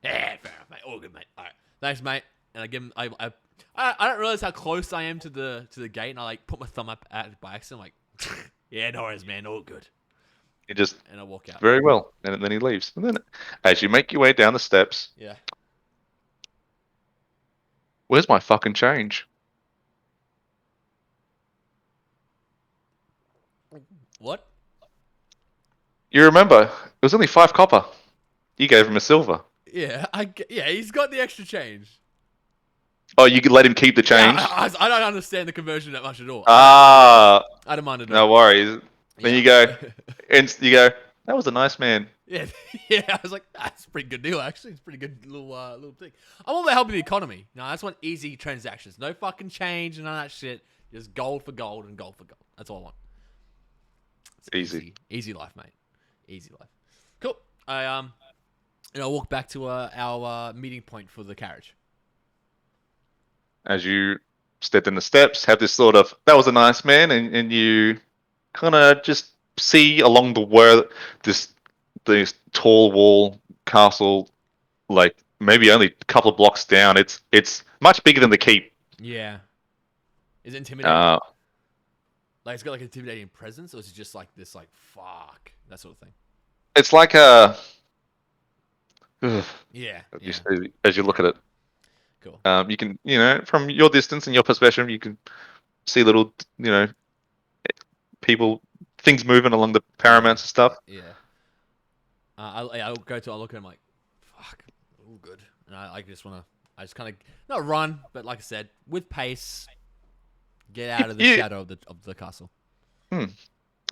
Yeah, fair enough, mate. All good, mate. All right, thanks, mate. And I give him. I don't realize how close I am to the gate, and I like put my thumb up at it by accident. I'm like, yeah, no worries, man. All good. You just And I walk out. very well, and then he leaves. And then, as you make your way down the steps, Yeah. where's my fucking change? What? You remember, it was only 5 copper. You gave him a silver. Yeah, yeah. He's got the extra change. Oh, you could let him keep the change? Yeah, I don't understand the conversion that much at all. Ah, I don't mind at all. no worries. Then Yeah. you go, and you go, that was a nice man. Yeah, yeah. I was like, that's a pretty good deal, actually. It's a pretty good little thing. I'm all about helping the economy. No, I just want easy transactions. No fucking change and none of that shit. Just gold for gold and gold for gold. That's all I want. It's Easy. Easy life, mate. Easy life. Cool. I walk back to our meeting point for the carriage. As you step in the steps, have this sort of that was a nice man, and you kind of just see along the way this tall wall castle, like maybe only a couple of blocks down. It's much bigger than the keep. Yeah. Is it intimidating? Uh, Like it's got like an intimidating presence, or is it just like this, like fuck that sort of thing? it's like a Yeah. Yeah. as you look at it. Cool. You can, from your distance and your perspective, you can see little, people, things moving along the Yeah. paramount and stuff. Yeah. I'll go to. I look at him like, fuck, all good. And I just wanna. I just kind of not run, but like I said, with pace, get out of the You, shadow of the castle. hmm.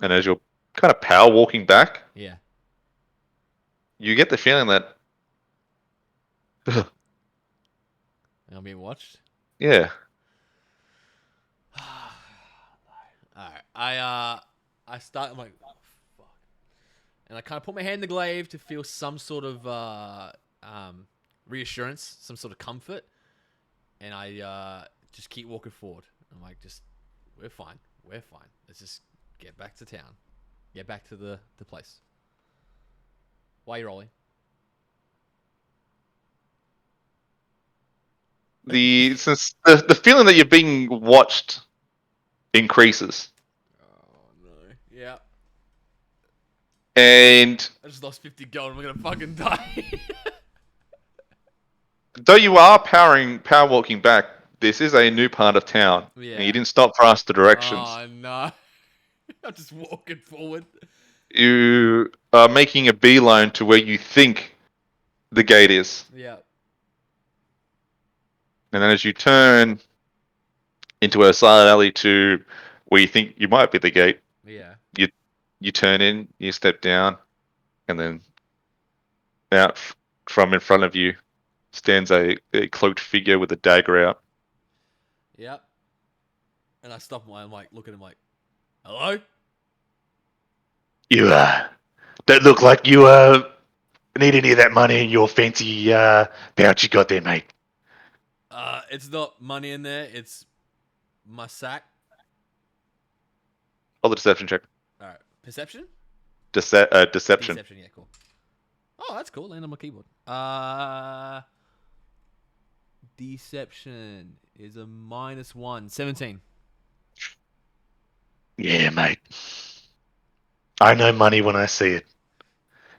And as you're kind of power walking back, Yeah. you get the feeling that, I'm being watched. yeah, All right. I start. I'm like, oh, fuck, and I kind of put my hand in the glaive to feel some sort of reassurance, some sort of comfort, and I just keep walking forward. I'm like, we're fine. We're fine. Let's just get back to town. Get back to the place. Why are you rolling? since the feeling that you're being watched increases, Oh no. Yeah. and I just lost 50 gold and we're gonna fucking die. though you are power walking back, this is a new part of town, and you Yeah. didn't stop for us the directions. Oh no. I'm just walking forward. You are making a beeline to where you think the gate is. Yeah. And then as you turn into a side alley to where you think you might be the gate, Yeah. you you turn in, you step down, and then from in front of you stands a cloaked figure with a dagger out. Yep. And I stop him. I'm like, look at him like, hello? You don't look like you need any of that money in your fancy pouch you got there, mate. It's not money in there. It's my sack. Oh, the deception check. All right. Perception? Deception. Deception. Yeah, cool. Oh, that's cool. Land on my keyboard. Deception is a -1. 17. Yeah, mate. I know money when I see it.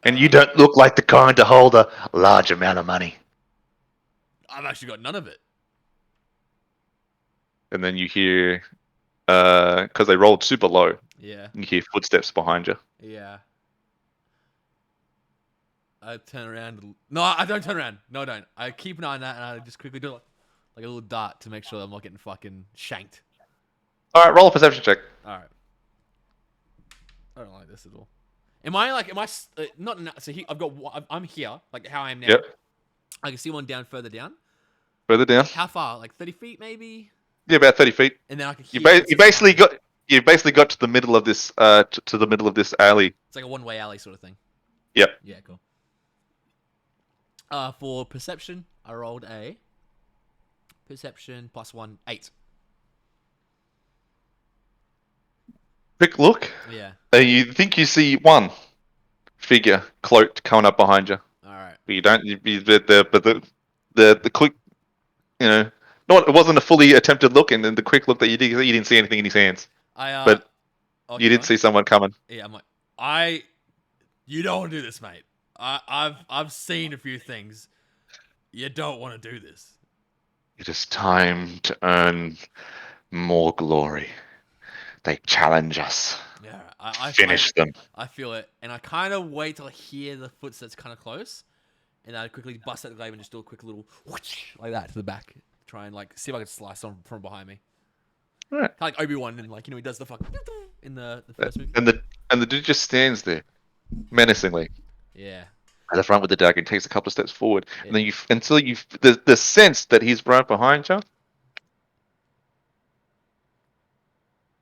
And you Uh, don't look like the kind to hold a large amount of money. I've actually got none of it. And then you hear, because they rolled super low, Yeah. you hear footsteps behind you. Yeah. I turn around. No, I don't turn around. No, I don't. I keep an eye on that, and I just quickly do like a little dart to make sure that I'm not getting fucking shanked. All right, roll a perception check. All right. I don't like this at all. Am I not? So I've got. I'm here, like how I am now. Yep. I can see one down further down. Further down. How far? Like 30 feet, maybe. Yeah, about 30 feet. And then I can You, hear. you basically got to the middle of this to the middle of this alley. It's like a one-way alley sort of thing. Yep. Yeah, cool. For perception, I rolled a perception +1, 8. Quick look. Yeah. You think you see one figure cloaked coming up behind you. All right. But you don't. The quick, no, it wasn't a fully attempted look, and then the quick look that you didn't see anything in his hands. But you did see someone coming. Yeah, I'm like, you don't want to do this, mate. I've seen a few things. You don't want to do this. It is time to earn more glory. They challenge us. Yeah, I Finish them. I feel it, and I kind of wait till I hear the footsteps kind of close, and I quickly bust out the glaive and just do a quick little whoosh, like that to the back. Try and like see if I can slice someone from behind me. All right. Kind of like Obi-Wan, and like he does the fuck in the first movie. And the dude just stands there, menacingly Yeah. at the front with the dagger and takes a couple of steps forward, Yeah. and then until the sense that he's right behind you,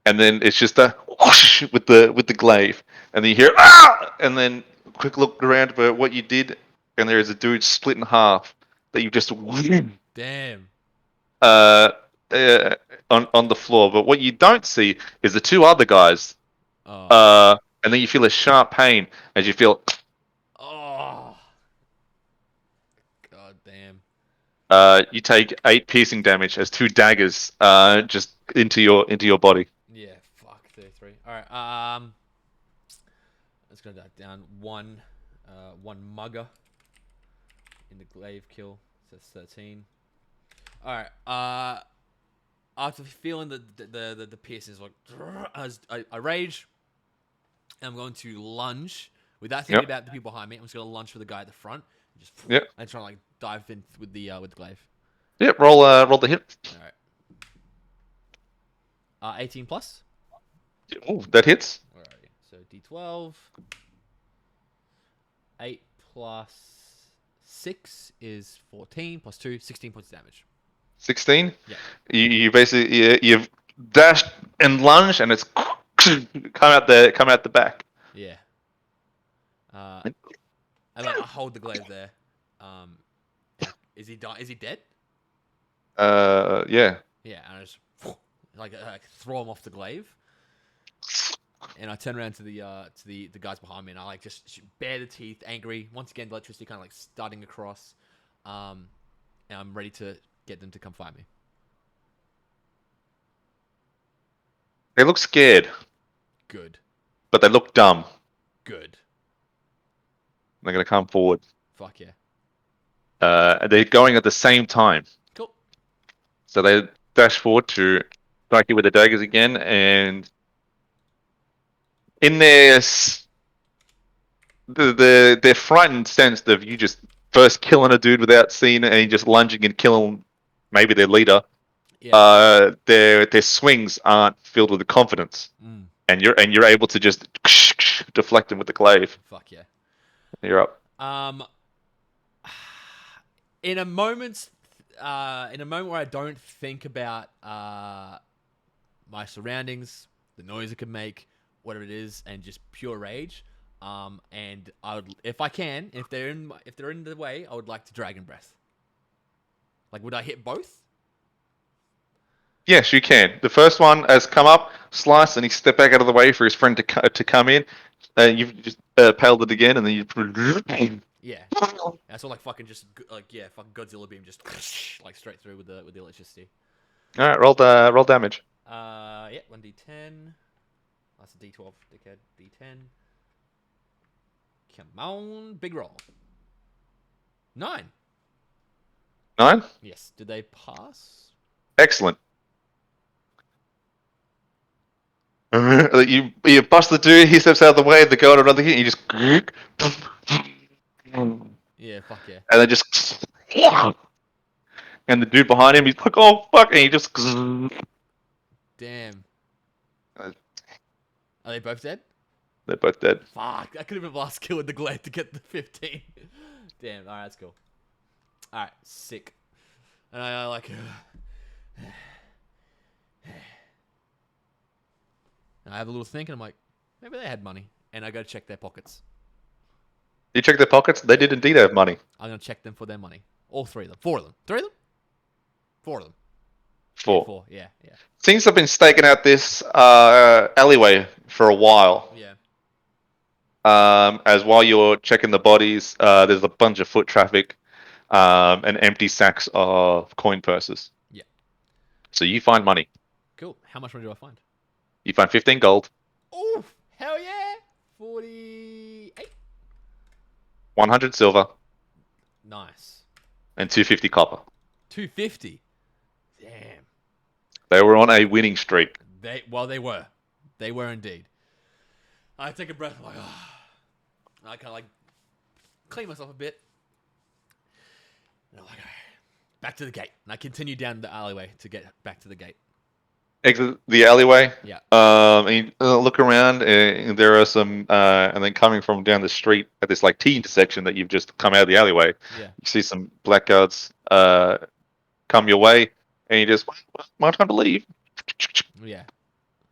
and then it's just a whoosh with the glaive, and then you hear ah, and then quick look around for what you did, and there is a dude split in half that you just Damn. uh, on the floor. But what you don't see is the two other guys. Oh. And then you feel a sharp pain as you feel. Oh. God damn. You take 8 piercing damage as 2 daggers just into your body. Yeah. Fuck. 33. All right. Let's go that down. One mugger in the glaive kill. So that's 13. All right. After feeling the piercings, like I rage, and I'm going to lunge without thinking Yep. about the people behind me. I'm just going to lunge for the guy at the front, and just Yep. and try to like dive in with the glaive. Yep. Roll the hit. All right. 18 plus. Ooh, that hits. Alrighty. So D12. 8 plus 6 is 14 plus 2, 16 points of damage. 16. Yeah. You basically you've dashed and lunged, and it's come out the back. Yeah. And like I hold the glaive there. Is he Is he dead? Yeah. Yeah, and I just like throw him off the glaive, and I turn around to the guys behind me, and I like just bare the teeth, angry. Once again, the electricity kind of like starting across, and I'm ready to get them to come fight me. They look scared, Good. but they look dumb. Good. They're gonna come forward. Fuck yeah. They're going at the same time, Cool. so they dash forward to strike you with the daggers again, and in their frightened sense of you just first killing a dude without seeing it and just lunging and killing maybe their leader. Yeah. Their swings aren't filled with confidence, and you're able to just deflect them with the glaive. Fuck yeah. You're up. In a moment where I don't think about my surroundings, the noise it could make, whatever it is, and just pure rage. And I would, if I can, if they're in the way, I would like to dragon breath. Like, would I hit both? Yes, you can. The first one has come up, slice, and he stepped back out of the way for his friend to come in. You've just paled it again, and then you. Yeah. That's all like fucking just like fucking Godzilla beam just like straight through with the electricity. All right, roll damage. Yeah, 1d10. That's a d12, dickhead. D10. Come on, big roll. 9. 9. Yes. Did they pass? Excellent. You bust the dude. He steps out of the way. The girl another hit. You just. Yeah. Fuck yeah. And then just. And the dude behind him, he's like, "Oh fuck!" And he just. Damn. Are they both dead? They're both dead. Fuck. That could have been the last kill with the glaive to get the 15. Damn. All right, that's cool. All right, sick. And I like. And I have a little think, and I'm like, maybe they had money, and I go to check their pockets. You check their pockets. They did indeed have money. I'm gonna check them for their money. All 3 of them. 4 of them. 3 of them. 4 of them. 4. Yeah, 4. Yeah. Things have been staking out this alleyway for a while. Yeah. As while you're checking the bodies, there's a bunch of foot traffic, and empty sacks of coin purses. Yeah. So you find money. Cool. How much money do I find? You find 15 gold. Oh, hell yeah! 48. 100 silver, Nice. and 250 copper. 250. Damn. They were on a winning streak. They were. They were indeed. I take a breath. I'm like, oh. I kind of like clean myself a bit. And I'm like, all right, back to the gate. And I continue down the alleyway to get back to the gate. Exit the alleyway. Yeah. And you look around, and there are some, and then coming from down the street at this like T intersection that you've just come out of the alleyway. Yeah. You see some blackguards come your way, and you just, my time to leave. Yeah.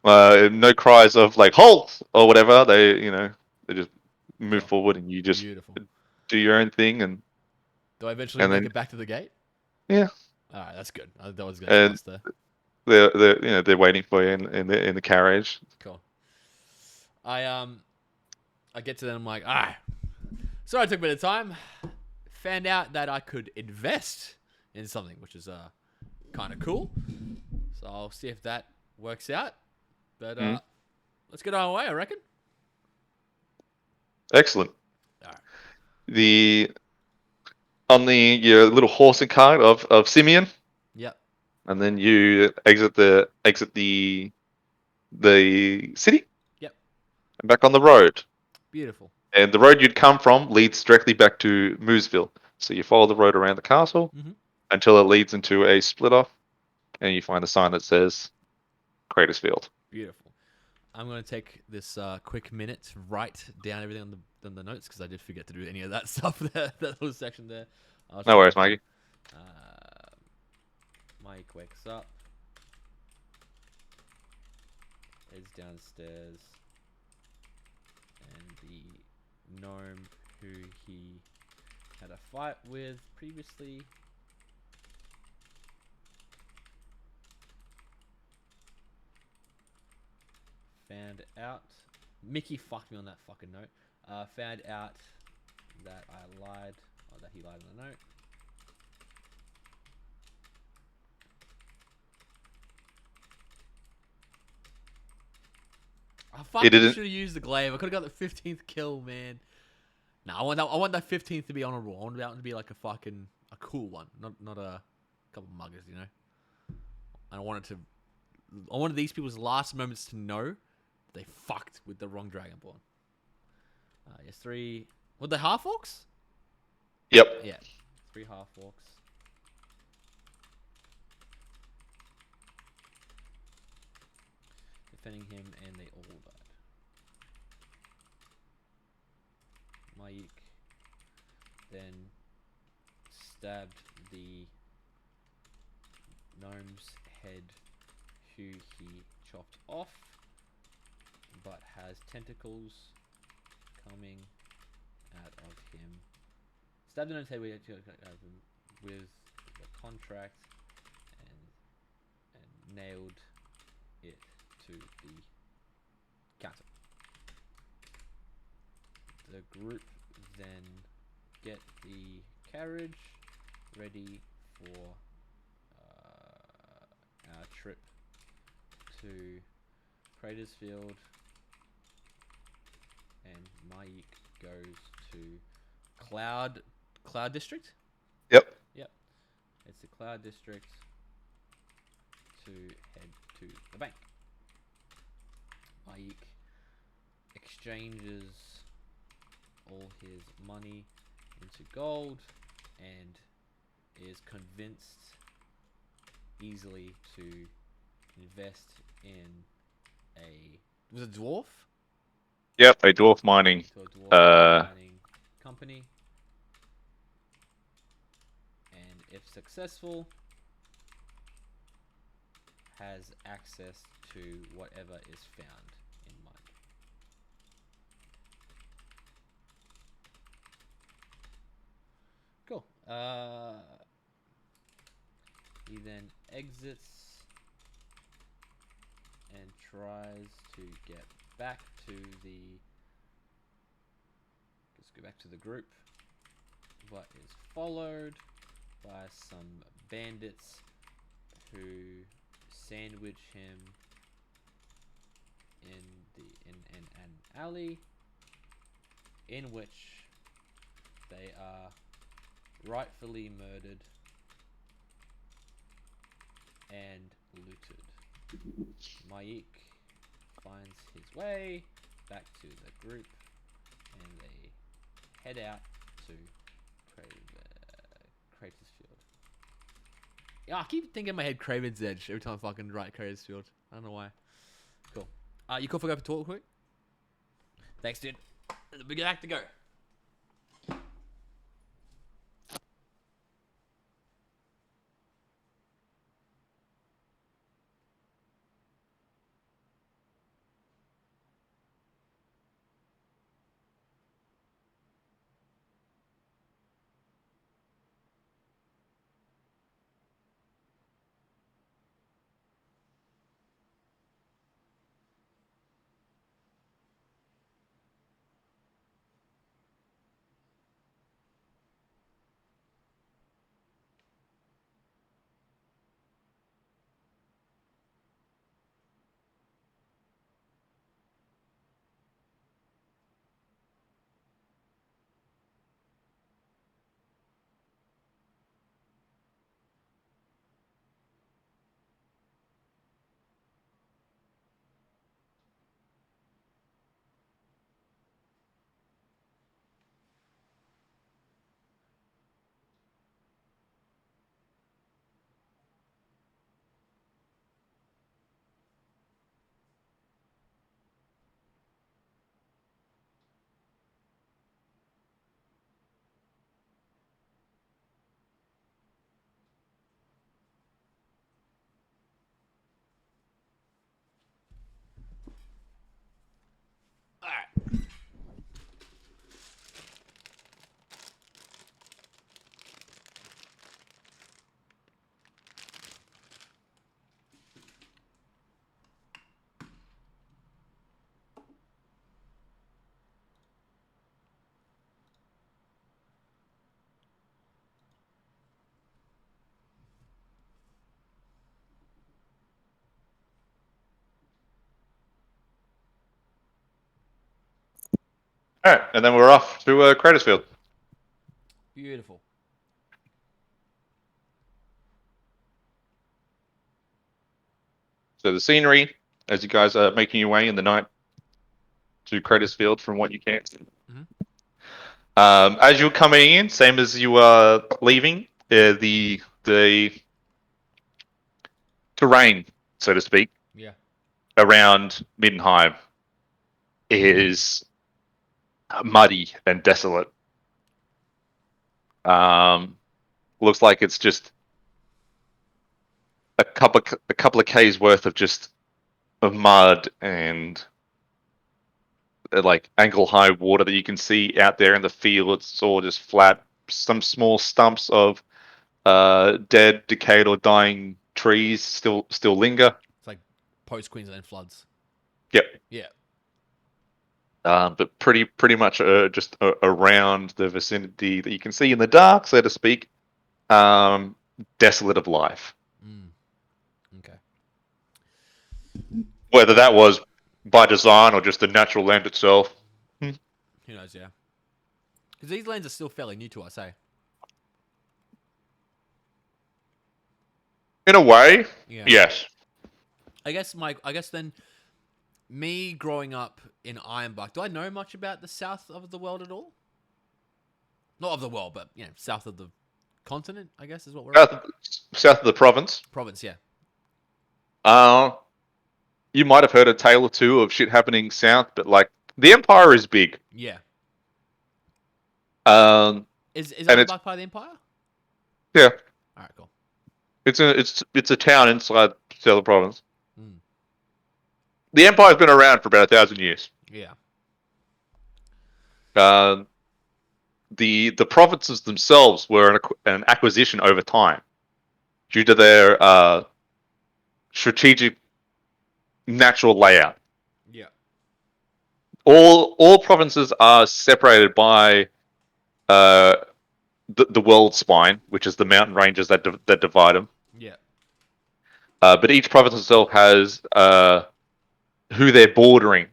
No cries of like halt or whatever. They just move Sure. forward, and you just Beautiful. do your own thing, and Do I eventually make then it back to the gate? yeah, All right, that's good. That was going to and trust there. they're waiting for you in the carriage. Cool. I get to them. I'm like, all right. So I took a bit of time. Found out that I could invest in something, which is kind of cool. So I'll see if that works out. But Mm. let's get on our way, I reckon. Excellent. All right. The on the your little horse and cart of Simeon, Yep. and then you exit the city Yep. and back on the road. Beautiful. And the road you'd come from leads directly back to Mooseville. So you follow the road around the castle Mhm. until it leads into a split off, and you find a sign that says Cratersfield. Beautiful. I'm going to take this quick minute to write down everything on the notes because I did forget to do any of that stuff there, that little section there. I'll No try worries, to- Mikey. Mike wakes up. Is downstairs. And the gnome who he had a fight with previously found out. Mickey fucked me on that fucking note. Found out that I lied, or that he lied on the note. I fucking didn't- should have used the glaive. I could have got the 15th kill, man. No, I want that 15th to be honorable. I want that to be like a cool one, not a couple muggers, you know. I wanted these people's last moments to know they fucked with the wrong Dragonborn. Yes, 3. Were they half orcs? Yep. Yeah, 3 half orcs. Defending him, and they all died. Maik then stabbed the gnome's head, who he chopped off, but has tentacles coming out of him. Stabbed the gnome's head with the contract and nailed it to the counter. The group then get the carriage ready for our trip to Cratersfield, and Maik goes to Cloud District. Yep. Yep, it's the Cloud District to head to the bank. Maik exchanges all his money into gold and is convinced easily to invest in was it a dwarf? Yep. A dwarf mining. To a dwarf mining company. And if successful, has access to whatever is found in mine. Cool. He then exits and tries to get back to the group, but is followed by some bandits who sandwich him in an alley, in which they are rightfully murdered and looted. Maik finds his way back to the group, and they head out to Cratersfield. Yeah, I keep thinking in my head Craven's Edge every time I fucking write Cratersfield. I don't know why. Cool. You cool if I go for talk quick? Thanks, dude. We got to go. All right, and then we're off to Cratersfield. Beautiful. So the scenery, as you guys are making your way in the night to Cratersfield, from what you can. Mhm. As you're coming in, same as you are leaving, the terrain, so to speak, Yeah. around Middenheim is muddy and desolate. Um, looks like it's just a couple of k's worth of just of mud and like ankle high water that you can see out there in the field. It's all just flat. Some small stumps of dead, decayed, or dying trees still linger. It's like post Queensland floods. Yep. Yeah. But pretty much just around the vicinity that you can see in the dark, so to speak. Um, desolate of life. Mm. Okay. Whether that was by design or just the natural land itself. Who knows? Yeah. Because these lands are still fairly new to us, eh? In a way, Yeah. yes. I guess then, me growing up in Ironbark, do I know much about the south of the world at all? Not of the world, but south of the continent. I guess is what we're at. South of the province. Province. Yeah. Uh, you might have heard a tale or two of shit happening south, but like the Empire is big. Yeah. Um, Is and it's Ironbark part of the Empire? yeah, All right. Cool. it's a town inside South of the province. Mm. The Empire's been around for about 1,000 years. Yeah. Um, the provinces themselves were an acquisition over time due to their strategic natural layout. Yeah. All provinces are separated by uh, the world spine, which is the mountain ranges that divide them. Yeah. But each province itself has who they're bordering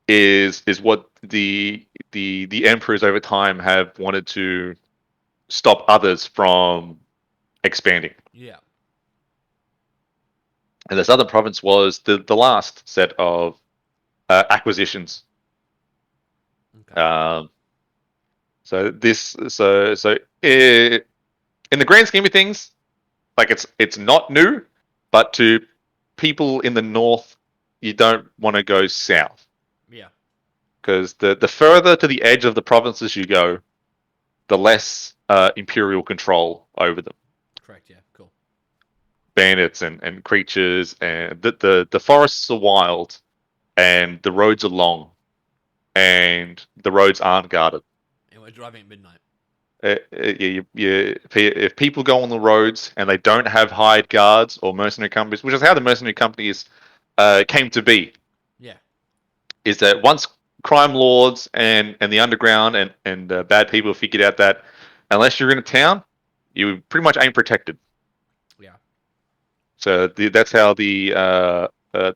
is what the emperors over time have wanted to stop others from expanding. Yeah. And the southern province was the last set of acquisitions. Okay. So this so in the grand scheme of things, like it's not new, but to people in the north, you don't want to go south Yeah. because the further to the edge of the provinces you go, the less imperial control over them. Correct. Yeah. Cool. Bandits and creatures, and the forests are wild, and the roads are long, and the roads aren't guarded. And we're driving at midnight. If people go on the roads and they don't have hired guards or mercenary companies, which is how the mercenary companies came to be, Yeah. is that once crime lords and the underground and bad people figured out that unless you're in a town, you pretty much ain't protected. Yeah. So that's how the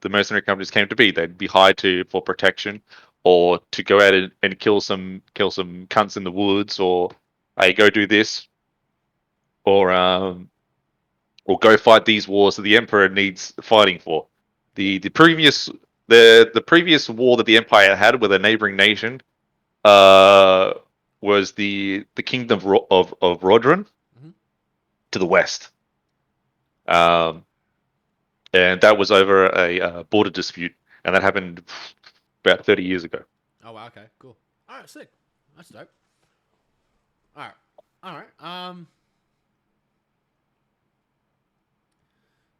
mercenary companies came to be. They'd be hired for protection, or to go out and kill some cunts in the woods, or hey, go do this, or or go fight these wars that the emperor needs fighting for. The previous the previous war that the empire had with a neighboring nation uh, was the kingdom of Rodran Mhm. to the west. Um, and that was over a border dispute, and that happened about 30 years ago. Oh wow. Okay. Cool. All right. Sick. That's dope. All right. All right.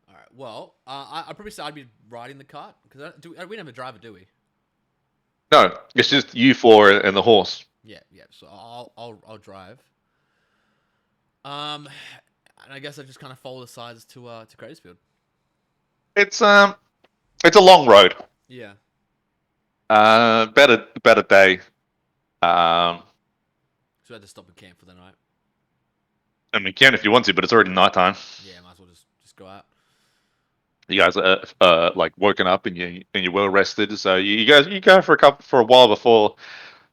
All right. Well, I probably say I'd be riding the cart because we don't have a driver, do we? No, it's just you four and the horse. Yeah. Yeah. So I'll drive. And I guess I just kind of follow the sides to Cratersfield. It's it's a long road. Yeah. About a day. Um, So I had to stop and camp for the night. I mean, you can if you want to, but it's already nighttime. Yeah. Might as well just go out. You guys are like woken up and you're well rested, so you guys you go for a while before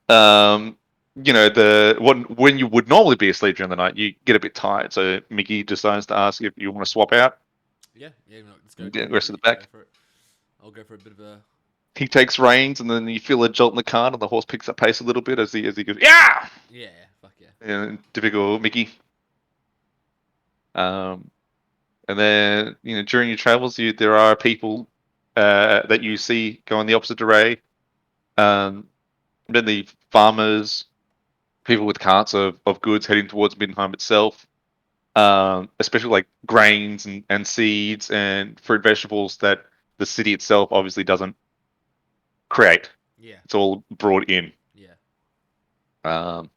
When you would normally be asleep during the night, you get a bit tired. So Mickey decides to ask if you want to swap out, Yeah, yeah. No, let's go. get the rest of the Go back. for it. I'll go for a bit of a. He takes reins, and then you feel a jolt in the cart, and the horse picks up pace a little bit as he goes, yeah, Yeah, fuck yeah. typical Mickey. And then during your travels, there are people that you see go in the opposite array. Then the farmers, people with carts of goods heading towards Middenheim itself, especially like grains and seeds and fruit vegetables that the city itself obviously doesn't create. Yeah, It's all brought in. yeah. Um,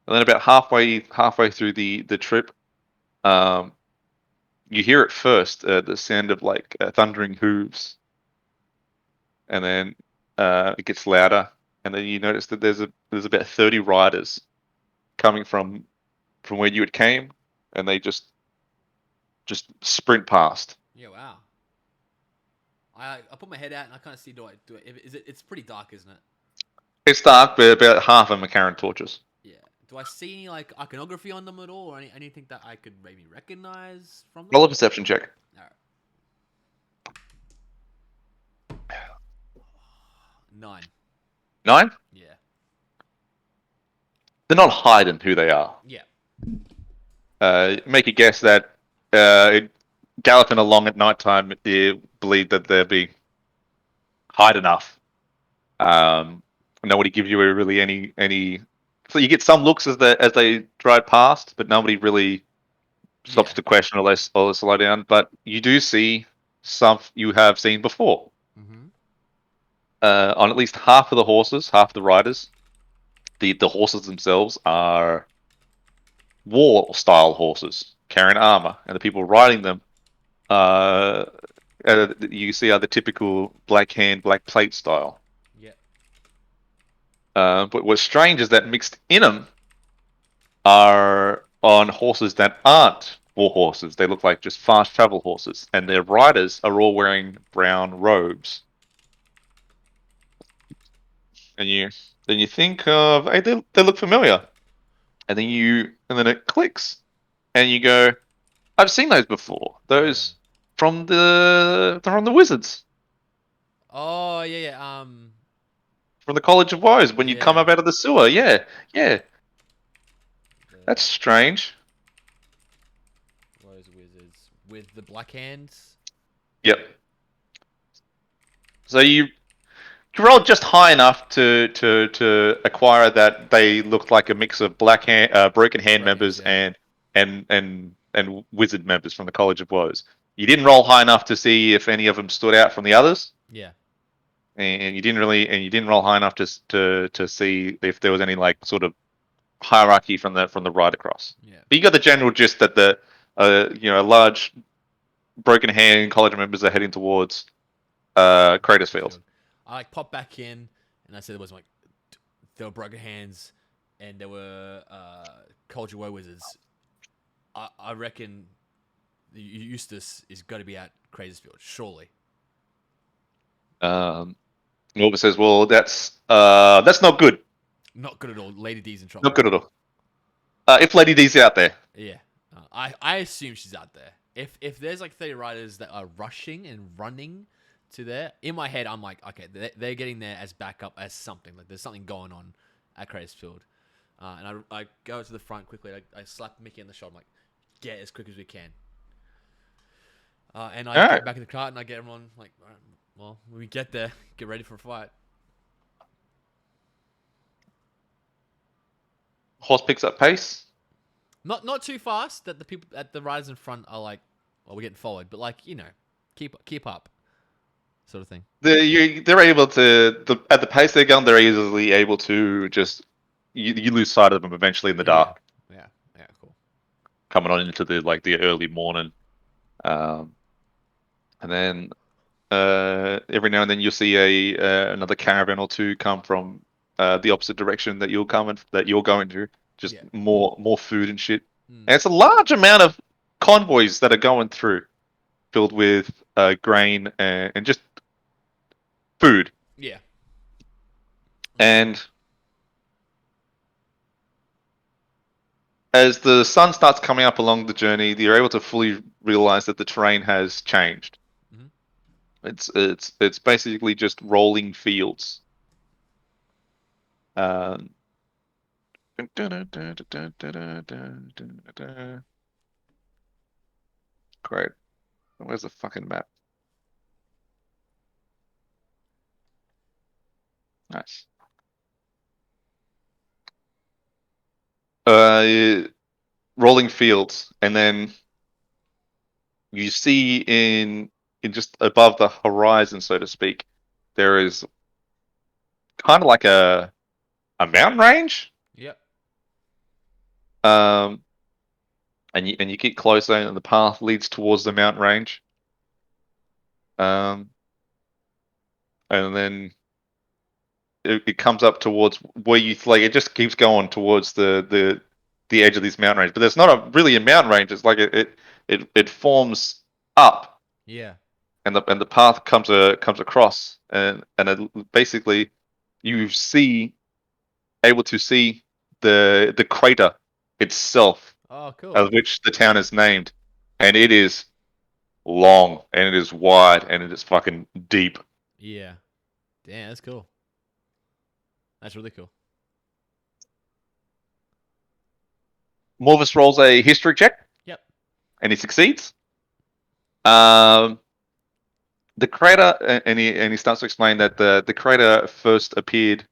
and then about halfway through the trip, um, you hear at first the sound of like thundering hooves, and then it gets louder, and then you notice that there's about 30 riders coming from where you had came, and they just sprint past. Yeah, wow. I put my head out and I kind of see. Do I do it? Is it? It's pretty dark, isn't it? It's dark, but about half of them are carrying torches. Yeah. Do I see any like iconography on them at all, or anything that I could maybe recognize from them? Roll a perception check. All right. 9. 9? Yeah. They're not hiding who they are. Yeah. Make a guess that galloping along at nighttime, you believe that they'll be hide enough. Nobody gives you really any. So you get some looks as they drive past, but nobody really stops Yeah. to question or slow down. But you do see some you have seen before. Mm-hmm. On at least half of the horses, half of the riders, the horses themselves are war-style horses carrying armor, and the people riding them, you see, are the typical black hand, black plate style. Yeah. But what's strange is that mixed in them are on horses that aren't war horses. They look like just fast travel horses, and their riders are all wearing brown robes. And you think of, hey, they look familiar, and then it clicks, and you go, I've seen those before. Those from the Wizards, Oh yeah, yeah. from the College of Woes when you come Yeah. up out of the sewer. Yeah, yeah. That's The strange. Rose Wizards with the black hands. Yep. So you rolled just high enough to acquire that they looked like a mix of broken hand Broken hands. members Yeah. and wizard members from the College of Woes. You didn't roll high enough to see if any of them stood out from the others, Yeah. and you didn't roll high enough to see if there was any like sort of hierarchy from the ride across. Yeah. But you got the general gist that the large broken hand college members are heading towards Cratersfield. I like popped back in and I said there was like there were broken hands and there were culture woe wizards. I reckon Eustace is got to be at Cratersfield, surely. Wilbur says, "Well, that's not good. Not good at all. Lady D's in trouble. Not good at all. If Lady D's out there, Yeah. I assume she's out there. If there's like 30 riders that are rushing and running to there, in my head I'm like, okay, they're getting there as backup as something. Like there's something going on at Cratersfield. And I go to the front quickly. I slap Mickey on the shoulder. I'm like, get as quick as we can. And I All get right. back in the cart and I get everyone like, all right, well, when we get there, get ready for a fight. horse picks up pace. Not too fast that the people at the riders in front are like, well, we're getting forward, but like keep up, sort of thing. They're able to at the pace they're going. They're easily able to just you lose sight of them eventually in the dark, Yeah, cool. coming on into the early morning. And then every now and then you'll see another caravan or two come from the opposite direction that you're going to. Just Yeah. more food and shit. And it's a large amount of convoys that are going through, filled with grain and just food. Yeah. And as the sun starts coming up along the journey, you're able to fully realize that the terrain has changed. Mhm. It's basically just rolling fields. Um, Great. Where's the fucking map? Nice. Rolling fields, and then you see in just above the horizon, so to speak, there is kind of like a mountain range. Yep. Um, and you get closer, and the path leads towards the mountain range. Um, and then it comes up towards where you like. It just keeps going towards the edge of this mountain range. But there's not really a mountain range. It's like it forms up, Yeah. and the path comes across, and it, basically you see able to see the crater itself, Oh, cool. of which the town is named, and it is long and it is wide and it is fucking deep. Yeah. Damn, that's cool. That's really cool. Morvis rolls a history check Yep. and he succeeds. Um, the crater, and he starts to explain that the crater first appeared.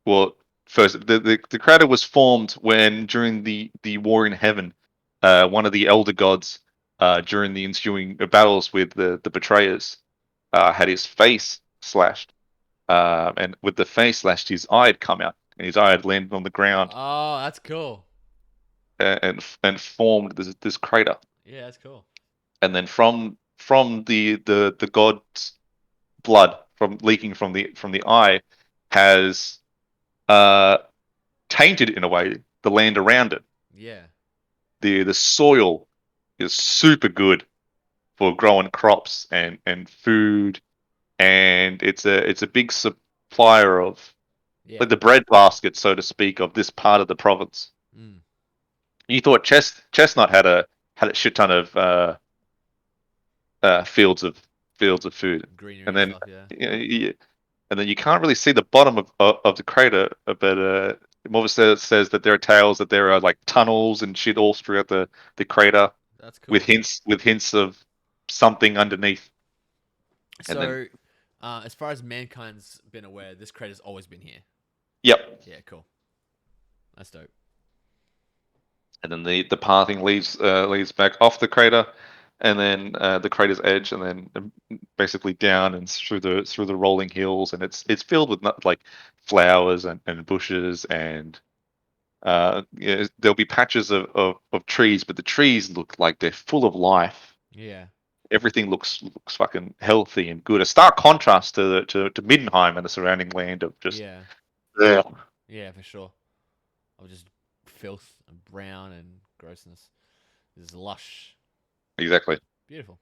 Well, first the crater was formed when during the war in heaven, one of the elder gods, during the ensuing battles with the betrayers, had his face slashed, and with the face slashed, his eye had come out, and his eye had landed on the ground, Oh, that's cool. and formed this crater. Yeah, that's cool. And then from the god's blood from leaking from the eye has uh tainted in a way the land around it. Yeah. The soil is super good for growing crops and food, and it's a big supplier of Yeah. like the breadbasket, so to speak, of this part of the province. Mm. You thought Chestnut had a shit ton of fields of food, Greenery and and then stuff. Yeah. and then you can't really see the bottom of the crater, but Morvis says that there are tales that there are like tunnels and shit all throughout the crater That's cool. with hints of something underneath. And then So, as far as mankind's been aware, this crater's always been here. yep, Yeah, cool. That's dope. and then the pathing leads back off the crater, and then the crater's edge, and then basically down and through the rolling hills, and it's filled with like flowers and bushes and yeah, there'll be patches of trees, but the trees look like they're full of life. Yeah. Everything looks fucking healthy and good. A stark contrast to Middenheim and the surrounding land of just Yeah. yeah, Yeah, for sure. Of just filth and brown and grossness. This is lush. exactly. Beautiful.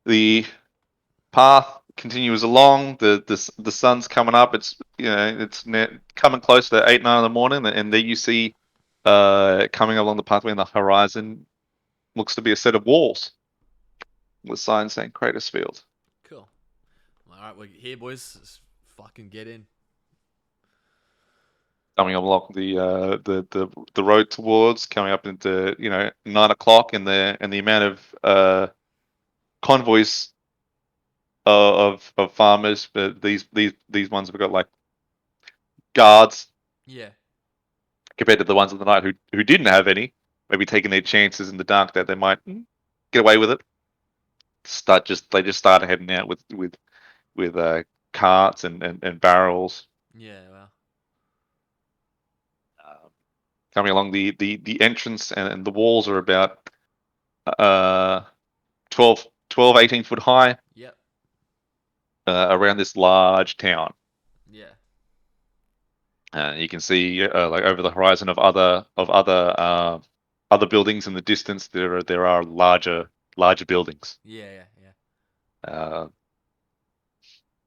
The path continues along. The sun's coming up. It's it's coming close to 8 9 in the morning, and there you see coming along the pathway in the horizon looks to be a set of walls with signs saying Cratersfield. Cool. All right, well, here, boys. Let's fucking get in. Coming along the road towards coming up into 9 o'clock, and the amount of convoys of farmers, but these ones have got like guards Yeah. compared to the ones of the night who didn't have any, maybe taking their chances in the dark that they might get away with it. They just started heading out with carts and barrels. Yeah, well. Coming along the entrance, and the walls are about uh 12 18 foot high, Yep. around this large town. Yeah. You can see like over the horizon of other buildings in the distance. There are larger buildings. Yeah, yeah, yeah. Uh,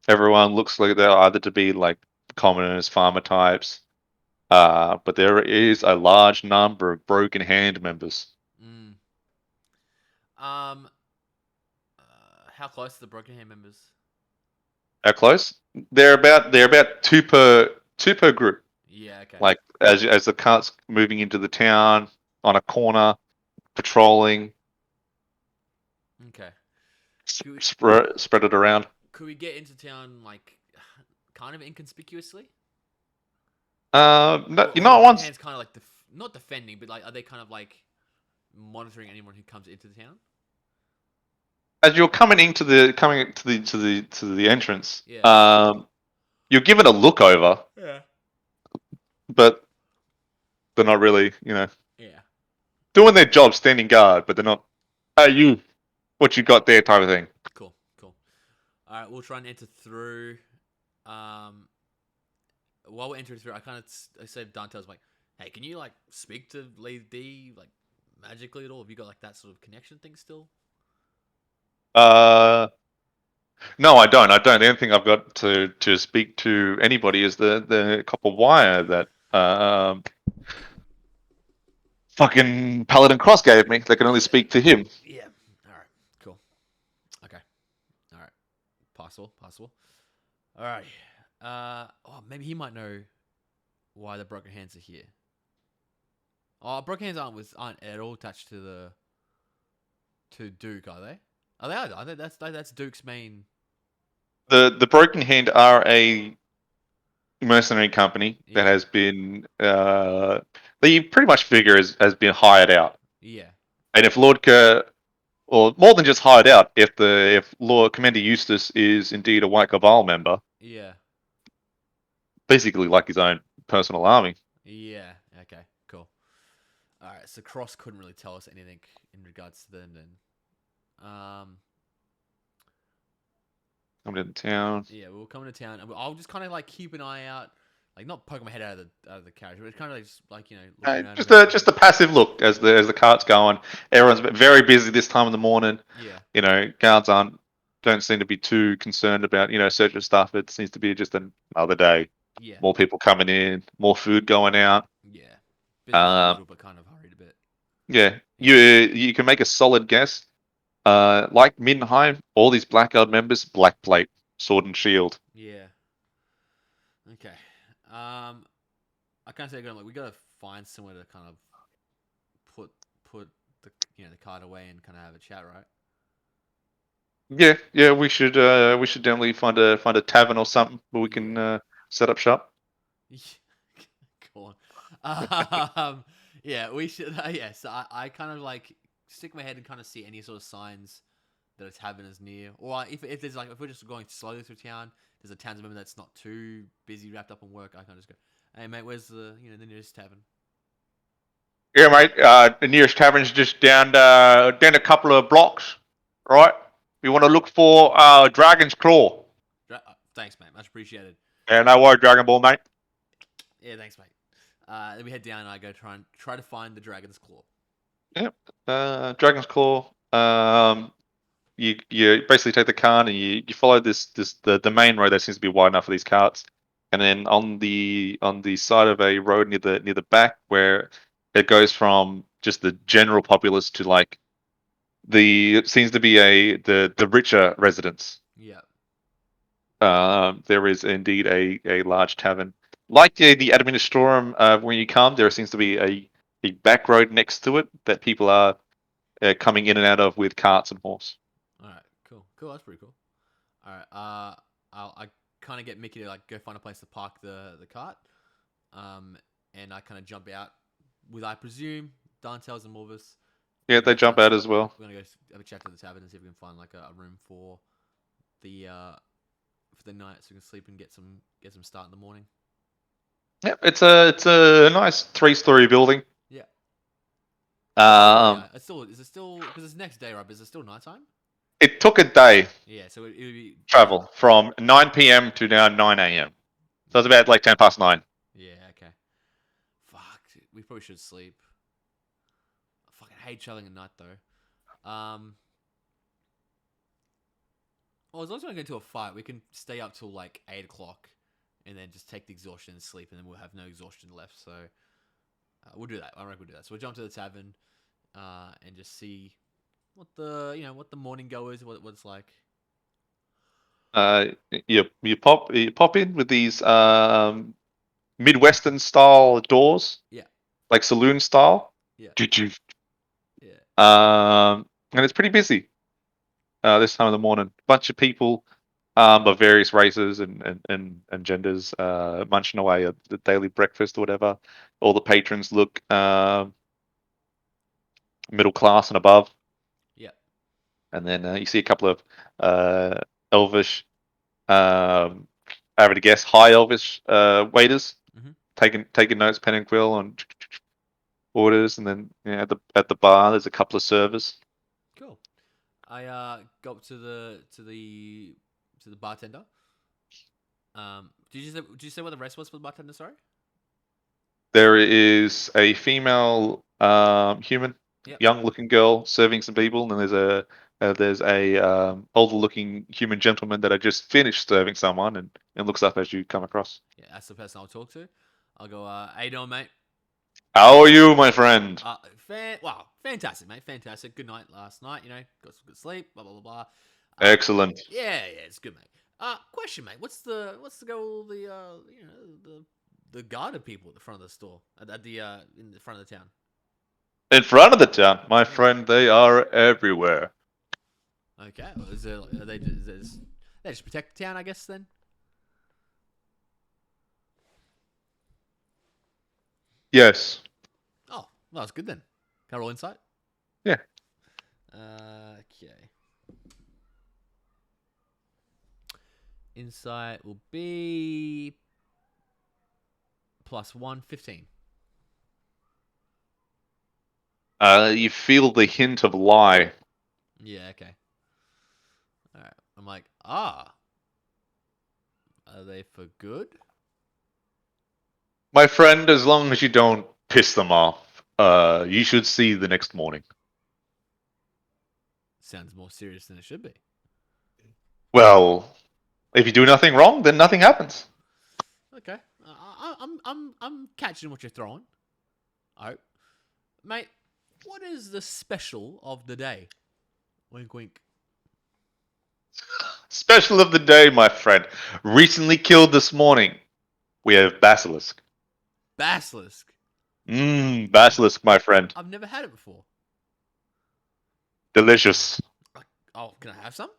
Everyone looks like they're either to be like commoners, farmer types, But there is a large number of broken hand members. Mm. Um. How close are the Broken Hand members? How close? They're about two per group. Yeah. Okay. Like as the cart's moving into the town on a corner, patrolling, Okay. spread it around. Could we get into town like kind of inconspicuously? No, Or are the Broken once Hands kind of like not defending, but like are they kind of like monitoring anyone who comes into the town? as you're coming to the entrance, Yeah. you're given a look over, Yeah. but they're not really, Yeah. doing their job, standing guard, but they're not. Hey, you, what you got there, type of thing. Cool. Cool. All right. We'll try and enter through. Um. While we're entering through, I said Dante's like, hey, can you like speak to Lady D like magically at all? Have you got like that sort of connection thing still? Uh, no, I don't. The only thing I've got to speak to anybody is the copper wire that fucking Paladin Cross gave me. They can only speak to him. Yeah. All right. Cool. Okay. All right. Possible. Possible. All right. Oh, maybe he might know why the Broken Hands are here. Oh, Broken Hands aren't at all attached to Duke, are they? Oh, they are. That's Duke's main. The Broken Hand are a mercenary company that Yeah. has been they pretty much figure has been hired out. Yeah. And if Lordka, or more than just hired out, if Lord Commander Eustace is indeed a White Cabal member, Yeah. basically like his own personal army. Yeah. Okay. Cool. All right. So Cross couldn't really tell us anything in regards to them then. Coming into town. Yeah, we were coming to town, and I'll just kind of like keep an eye out, like not poke my head out of the carriage, but it's kind of like, just like looking around. Just a passive look as the cart's going. Everyone's very busy this time of the morning. Yeah. Guards don't seem to be too concerned about search of stuff. It seems to be just another day. Yeah. More people coming in, more food going out. Yeah. Business as usual, but kind of hurried a bit. Yeah, you can make a solid guess. Like Middenheim, all these Blackguard members, black plate, sword and shield. Yeah. Okay. I kind of say to him like we gotta find somewhere to kind of put the card away and kind of have a chat, right? Yeah, we should definitely find a tavern or something where we can Yeah. set up shop. Go on. Yeah, we should. Yeah, so I kind of like stick my head and kind of see any sort of signs that a tavern is near, or if there's like if we're just going slowly through town, there's a townsman member that's not too busy wrapped up in work. I can just go, hey mate, where's the nearest tavern? Yeah, mate. The nearest tavern's just down a couple of blocks, right? You want to look for Dragon's Claw. Thanks, mate. Much appreciated. Yeah, no worry, Dragon Ball, mate. Yeah, thanks, mate. Then we head down and I go try to find the dragon's claw. Yep. Dragon's Claw. You basically take the cart and you follow the main road that seems to be wide enough for these carts, and then on the side of a road near the back where it goes from just the general populace to like it seems to be the richer residents. Yeah. There is indeed a large tavern. Like the Administrorum, when you come, there seems to be a back road next to it that people are coming in and out of with carts and horse. All right. Cool. Cool. That's pretty cool. All right. I kind of get Mickey to like go find a place to park the cart. And I kind of jump out with, I presume, Dantel's and Morvis. Yeah, they jump out as well. We're gonna go have a chat to the tavern and see if we can find like a room for the night, so we can sleep and get some start in the morning. Yep, it's a nice 3-story building. Yeah. Um, Is it still because it's next day, right? But is it still nighttime? it took a day Yeah, so it would be travel from 9 p.m. to now 9 a.m. So it's about like 10 past 9. Yeah. Okay. Fuck. We probably should sleep. I fucking hate traveling at night though. Well, as long as we don't get into a fight, we can stay up till like 8 o'clock and then just take the exhaustion and sleep, and then we'll have no exhaustion left. So we'll do that. I reckon we'll do that. So we'll jump to the tavern and just see what the morning goers what it's like. Uh, you pop in with these Midwestern style doors, Yeah, like saloon style. yeah, Choo-choo. yeah. And it's pretty busy this time of the morning. Bunch of people of various races and genders munching away at the daily breakfast or whatever. All the patrons look middle class and above. Yeah. And then you see a couple of elvish, I would guess, high elvish waiters Mhm. taking notes, pen and quill on orders, and then at the bar there's a couple of servers. Cool. I go up to the bartender. Did you say what the rest was for the bartender? Sorry. There is a female human, Yep. young-looking girl serving some people, and then there's a older-looking human gentleman that I just finished serving someone, and looks up as you come across. Yeah, that's the person I'll talk to. I'll go. How you doing, mate? How are you, my friend? Wow, fantastic, mate. Fantastic. Good night last night. Got some good sleep. Blah blah blah blah. Excellent. Yeah, it's good, mate. Question, mate. What's the goal of the the guarded people at the front of the store at the in the front of the town? In front of the town, my friend, they are everywhere. Okay, well, they just protect the town, I guess. Then. Yes. Oh, well, that's good then. Can I roll insight? Yeah. Okay. Insight will be +1, 15. You feel the hint of lie. Yeah, okay. Alright. I'm like, are they for good? My friend, as long as you don't piss them off, you should see the next morning. Sounds more serious than it should be. Well, if you do nothing wrong, then nothing happens. Okay. I'm catching what you're throwing. Alright. Mate, what is the special of the day? Wink wink. Special of the day, my friend. Recently killed this morning. We have basilisk. Basilisk. Basilisk, my friend. I've never had it before. Delicious. Oh, can I have some?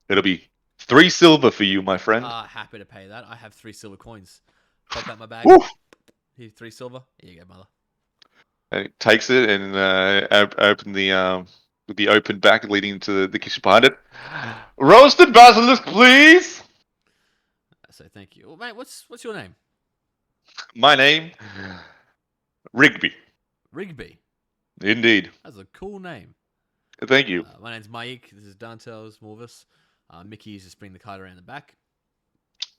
It'll be 3 silver for you, my friend. Happy to pay that. I have 3 silver coins. Pop out my bag. Woo! Here, 3 silver. Here you go, mother. And he takes it and open the open back leading to the kitchen behind it. Roasted basilisk, please. So thank you. Well, mate, what's your name? My name, Rigby. Rigby. Indeed. That's a cool name. Thank you. My name's Mike. This is Dantel's Morvis. Mickey is just bringing the card around the back.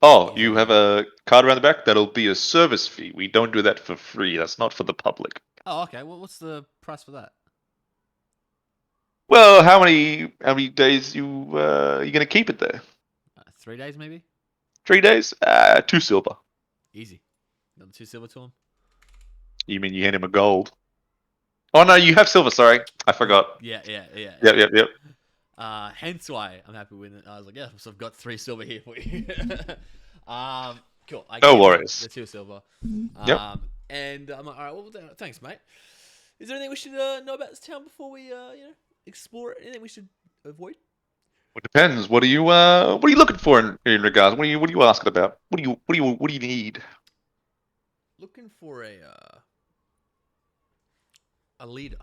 Oh, you have a card around the back? That'll be a service fee. We don't do that for free. That's not for the public. Oh, okay. Well, what's the price for that? Well, how many days you gonna keep it there? 3 days, maybe? 3 days? 2 silver. Easy. Another 2 silver to him. You mean you hand him a gold? Oh no, you have silver. Sorry, I forgot. Yeah. Yep. Hence why I'm happy with it. I was like, yeah, so I've got 3 silver here for you. Cool. I No gave him worries. The 2 silver. Yep. And I'm like, all right, well, thanks, mate. Is there anything we should know about this town before we, explore it? Anything we should avoid? It depends. What are you looking for in regards? What are you asking about? What do you need? Looking for a leader.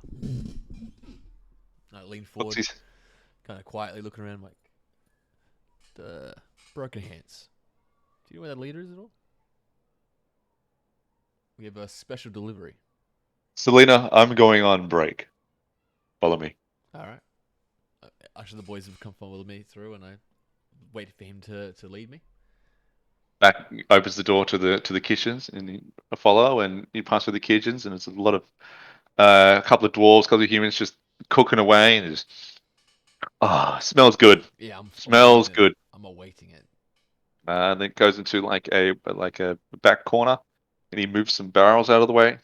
I lean forward, Oopsies. kind of quietly looking around, like the broken hands. Do you know where that leader is at all? We have a special delivery. Selena, I'm going on break. Follow me. All right. Actually, the boys have come follow me through, and I wait for him to lead me. Back opens the door to the kitchens, and you follow, and you pass through the kitchens, and it's a lot of a couple of dwarves, a couple of humans just cooking away, and just smells good. Yeah, Smells awaiting it. good. I'm awaiting it. And then goes into like a back corner, and he moves some barrels out of the way.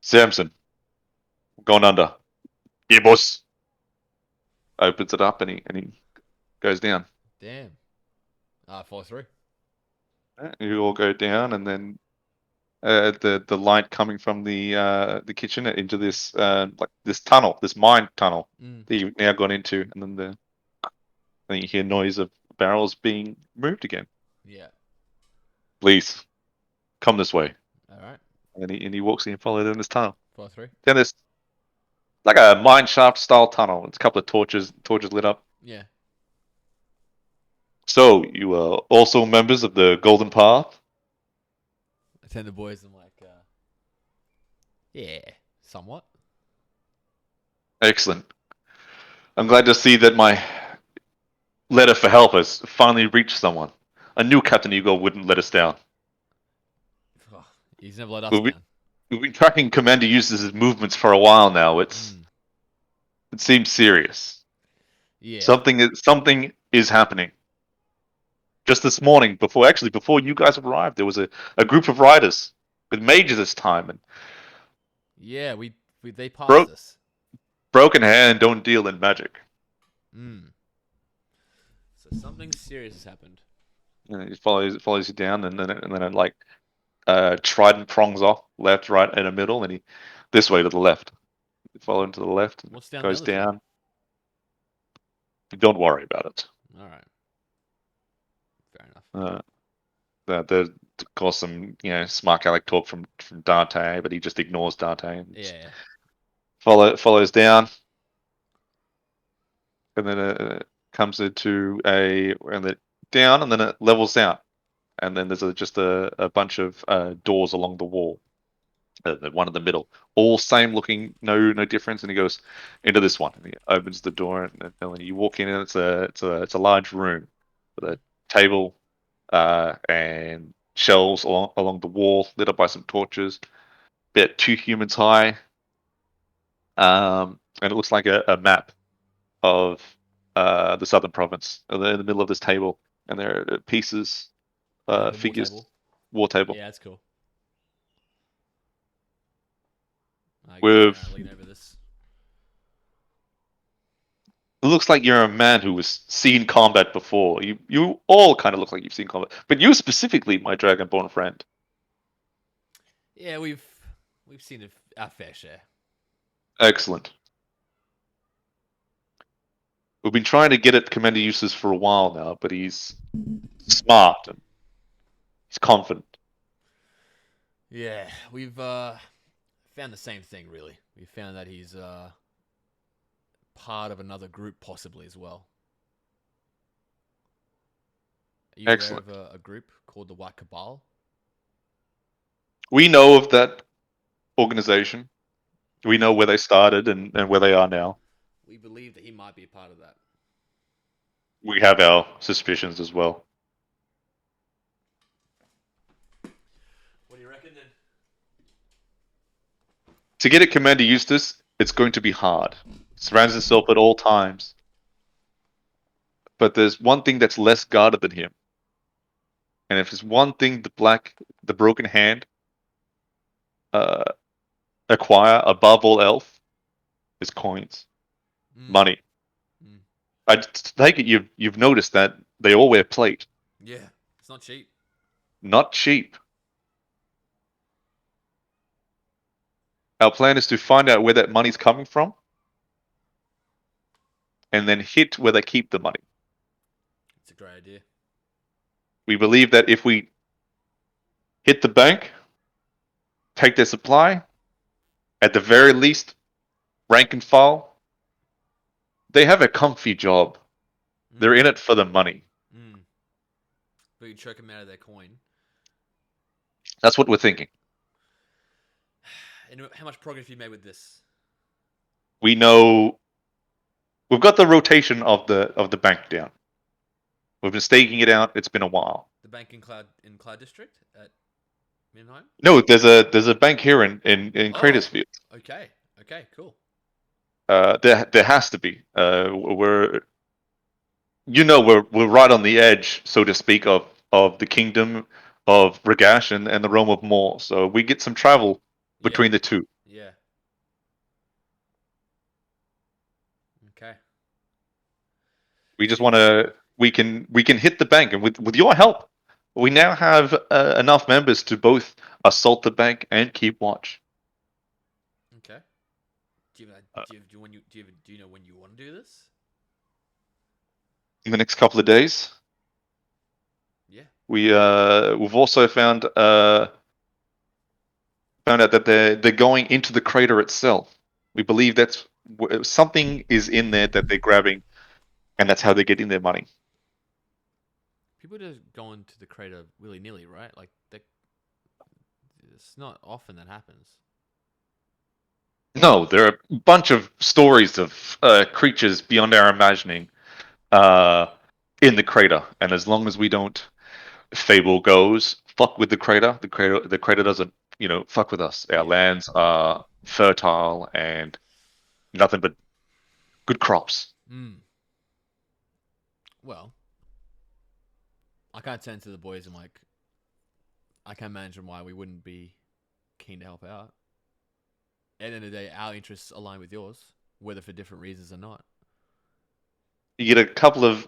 Samson, gone under. Yeah, boss. Opens it up, and he goes down. Damn. Follow through. You all go down, and then the light coming from the kitchen into this like this tunnel, this mine tunnel Mm. that you've now gone into, and then you hear noise of barrels being moved again. Yeah. Please come this way. All right. And he walks in and follows down this tunnel. Follow through. Then there's like a mine shaft style tunnel. It's a couple of torches lit up. Yeah. So you are also members of the Golden Path? I tend the boys and like, yeah, somewhat. Excellent. I'm glad to see that my letter for help has finally reached someone. I knew Captain Eagle wouldn't let us down. Oh, he's never let us We've been, down. we've been tracking Commander Eustace's movements for a while now. It seems serious. Yeah. Something is happening. Just this morning, before you guys arrived, there was a group of riders with mages this time, and Yeah, they passed broke us. broken hand don't deal in magic. So something serious has happened. And it follows you down, and then it like trident prongs off left, right, and a middle, and he this way to the left. You follow him to the left, and What's down goes the other down. Don't worry about it. side? All right. Fair enough. There's of course some smart aleck talk from Dante, but he just ignores Dante. And Yeah. follows down, and then comes into and then down, and then it levels out, and then there's just a bunch of doors along the wall. The one in the middle, all same looking, no difference. And he goes into this one, and he opens the door, and when you walk in, and it's a large room with a table and shelves along the wall, lit up by some torches, about 2 humans high. And it looks like a map of the southern province. And they're in the middle of this table, and there are pieces, The figures, war table. Yeah, that's cool. I With lean over this. it looks like you're a man who has seen combat before. You all kind of look like you've seen combat, but you specifically, my dragonborn friend. Yeah, we've seen our fair share. Excellent. We've been trying to get at Commander Eustace for a while now, but he's smart and he's confident. Yeah, we've found the same thing, really. We found that he's part of another group, possibly, as well. Are you Excellent. aware of a group called the White Cabal? We know of that organization. We know where they started and where they are now. We believe that he might be a part of that. We have our suspicions as well. What do you reckon, then? To get at Commander Eustace, it's going to be hard. Surrounds himself at all times. But there's one thing that's less guarded than him. And if there's one thing the broken hand acquire above all else, is coins, money. I take it you've noticed that they all wear plate. Yeah, it's not cheap. Not cheap. Our plan is to find out where that money's coming from, and then hit where they keep the money. It's a great idea. We believe that if we hit the bank, take their supply, at the very least, rank and file, they have a comfy job. They're in it for the money. But you choke them out of their coin. That's what we're thinking. And how much progress have you made with this? We know we've got the rotation of the bank down. We've been staking it out. It's been a while. The bank in Cloud District at Midnight? No, there's a bank here in Cratersfield. Okay, cool. There has to be. we're right on the edge, so to speak, of the kingdom of Ragash and the realm of Mor. So we get some travel Yeah. between the two. Yeah. Okay. We just So you, want to we can hit the bank, and with your help, we now have enough members to both assault the bank and keep watch. okay. Do you, Uh, do you, do you, when you do you, do you know when you want to do this? in the next couple of days, Yeah. we've also found out that they're going into the crater itself. We believe that's something is in there that they're grabbing, and that's how they're getting their money. People just go into the crater willy nilly, right? Like it's not often that happens. No, there are a bunch of stories of creatures beyond our imagining uh, in the crater, and as long as we don't, fable goes, fuck with the crater doesn't, fuck with us. Our Yeah. lands are fertile and nothing but good crops. Hmm. Well, I can't turn to the boys and like I can't imagine why we wouldn't be keen to help out. At the end of the day, our interests align with yours, whether for different reasons or not. You get a couple of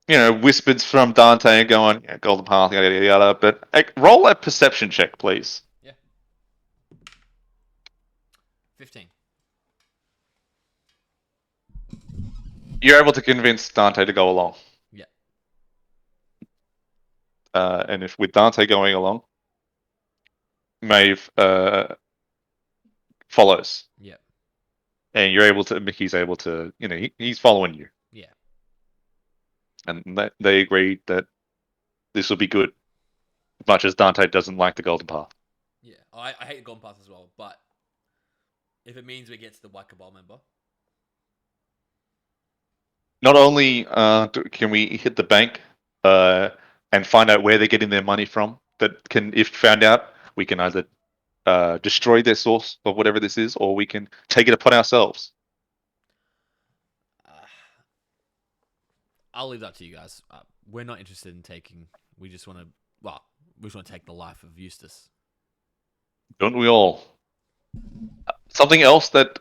whispers from Dante going, yeah, golden path, yada yada yada. But roll a perception check, please. Yeah. 15. You're able to convince Dante to go along, Yeah. and if with Dante going along, Maeve follows, Yeah. and you're able to. Mickey's able to. He's following you, Yeah. and they agreed that this will be good. Much as Dante doesn't like the golden path. Yeah. Oh, I hate Golden Path as well, but if it means we get to the White Cabal member, Not only can we hit the bank and find out where they're getting their money from, that can, if found out, we can either destroy their source of whatever this is, or we can take it upon ourselves. uh, I'll leave that to you guys. We're not interested in taking. We just want to. Well, we just want to take the life of Eustace. Don't we all? Something else that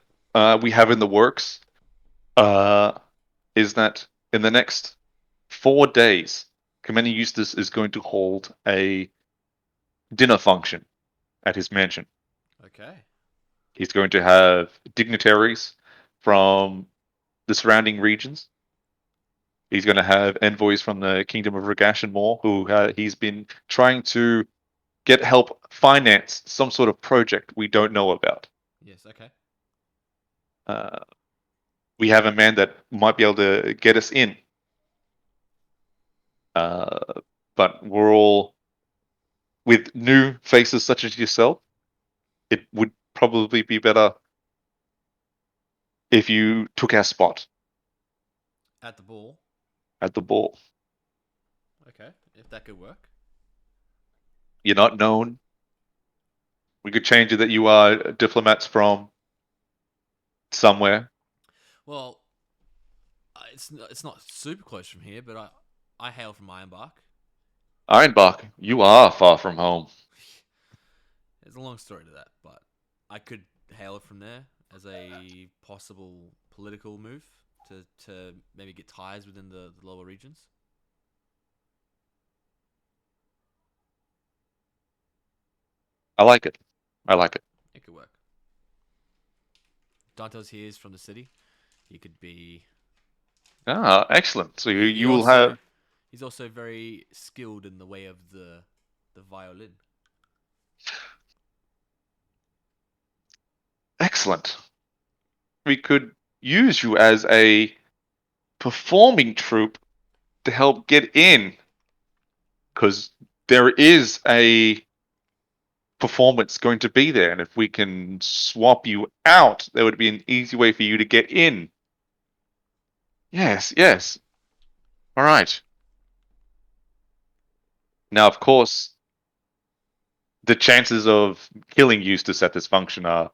we have in the works uh, is that in the next 4 days, Commander Eustace is going to hold a dinner function at his mansion. Okay. He's going to have dignitaries from the surrounding regions. He's going to have envoys from the Kingdom of Ragash and more, who he's been trying to get help finance some sort of project we don't know about. Yes. Okay. Uh, we have a man that might be able to get us in, uh, but we're all with new faces such as yourself. It would probably be better if you took our spot At the ball. at the ball. Okay. If that could work. You're not known. We could change it that you are diplomats from somewhere. Well, it's not super close from here, but I hail from Ironbark. Ironbark, you are far from home. There's a long story to that, but I could hail from there as a possible political move to maybe get ties within the lower regions. I like it. I like it. It could work. Dante's here is from the city. He could be. Ah, excellent. So He you will have he's also very skilled in the way of the violin. excellent. We could use you as a performing troupe to help get in, because there is a performance going to be there, and if we can swap you out, there would be an easy way for you to get in. Yes, yes. All right. Now, of course, the chances of killing Eustace at this function are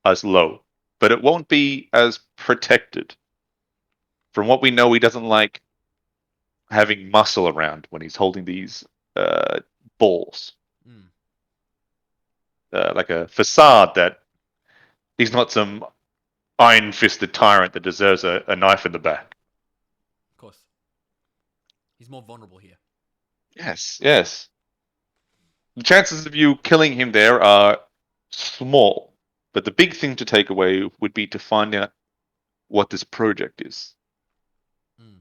as low, but it won't be as protected. From what we know, he doesn't like having muscle around when he's holding these balls. Mm, Like a facade that he's not some iron-fisted tyrant that deserves a knife in the back. of course. He's more vulnerable here. Yes, yes. The chances of you killing him there are small, but the big thing to take away would be to find out what this project is. Mm.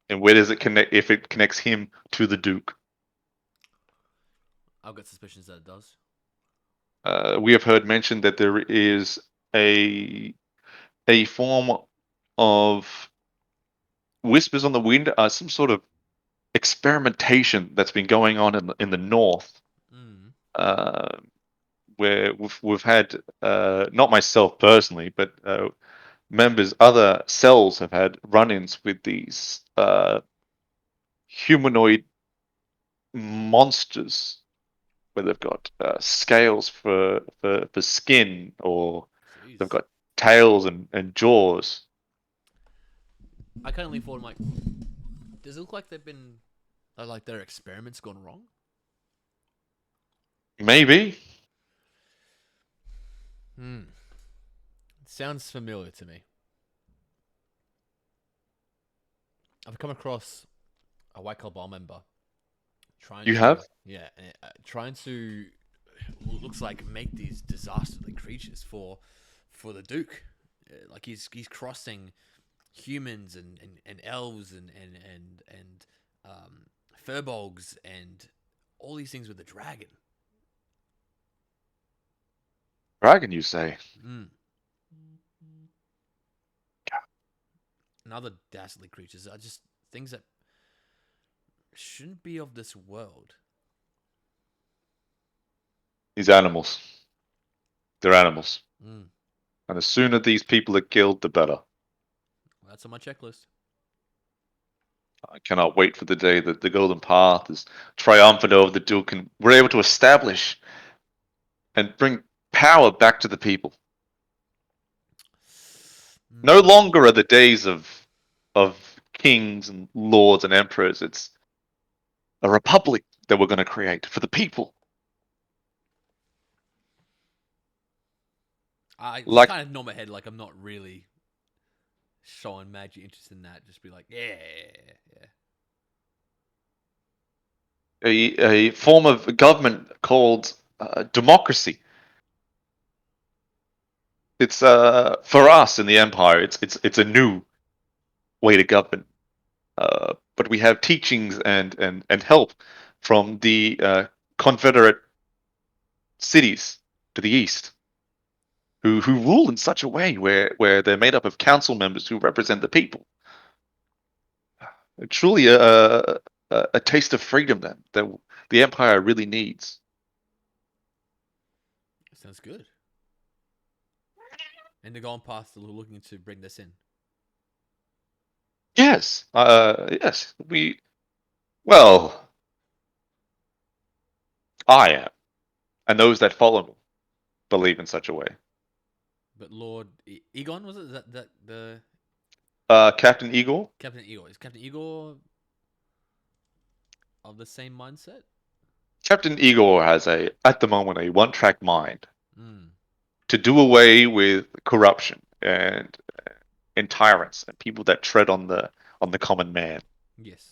And where does it connect, if it connects him to the Duke? I've got suspicions that it does. We have heard mentioned that there is a form of whispers on the wind, some sort of experimentation that's been going on in the north, Mm. uh, where we've had not myself personally, but members, other cells have had run-ins with these humanoid monsters where they've got scales for skin, or they've Jeez. got tails and jaws. I kind of lean forward. I'm like, does it look like they've been like their experiments gone wrong? Maybe. Hmm. Sounds familiar to me. I've come across a White Cabal member trying You to, have? yeah, trying to looks like make these disasterly creatures for the Duke. Like he's crossing humans and elves and furbolgs and all these things with the dragon. Dragon, you say? Mm. And other dastardly creatures are just things that shouldn't be of this world. These animals. They're animals. Mm. And the sooner these people are killed, the better. Well, that's on my checklist. I cannot wait for the day that the Golden Path is triumphant over the Duke and we're able to establish and bring power back to the people. No Mm. longer are the days of kings and lords and emperors. It's a republic that we're going to create for the people. I just Like kind of nod my head like I'm not really showing magic interest in that. Just be like, yeah, yeah. a form of government called democracy. It's for us in the empire. It's a new way to govern. But we have teachings and help from the confederate cities to the east, who rule in such a way where they're made up of council members who represent the people. Truly a taste of freedom that the empire really needs. Sounds good. And they're going past the looking to bring this in. Yes, yes. Well, I am, and those that follow me believe in such a way. But Lord Egon was it? Is that the Captain Eagle, Captain Igor? Is Captain Igor of the same mindset? Captain Eagle has at the moment, a one-track mind Mm. to do away with corruption and tyrants and people that tread on the common man. Yes.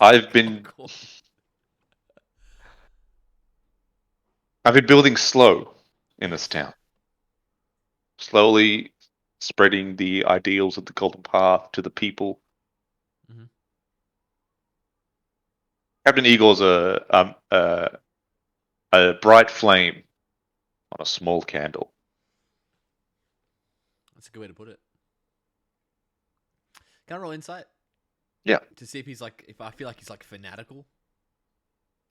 I've been Cool. I've been building slow in this Yes. town, slowly spreading the ideals of the Golden Path to the people. Mm-hmm. Captain Eagle's a bright flame on a small candle. That's a good way to put it. Can I roll insight? Yeah, To see if he's like, if I feel like he's like fanatical.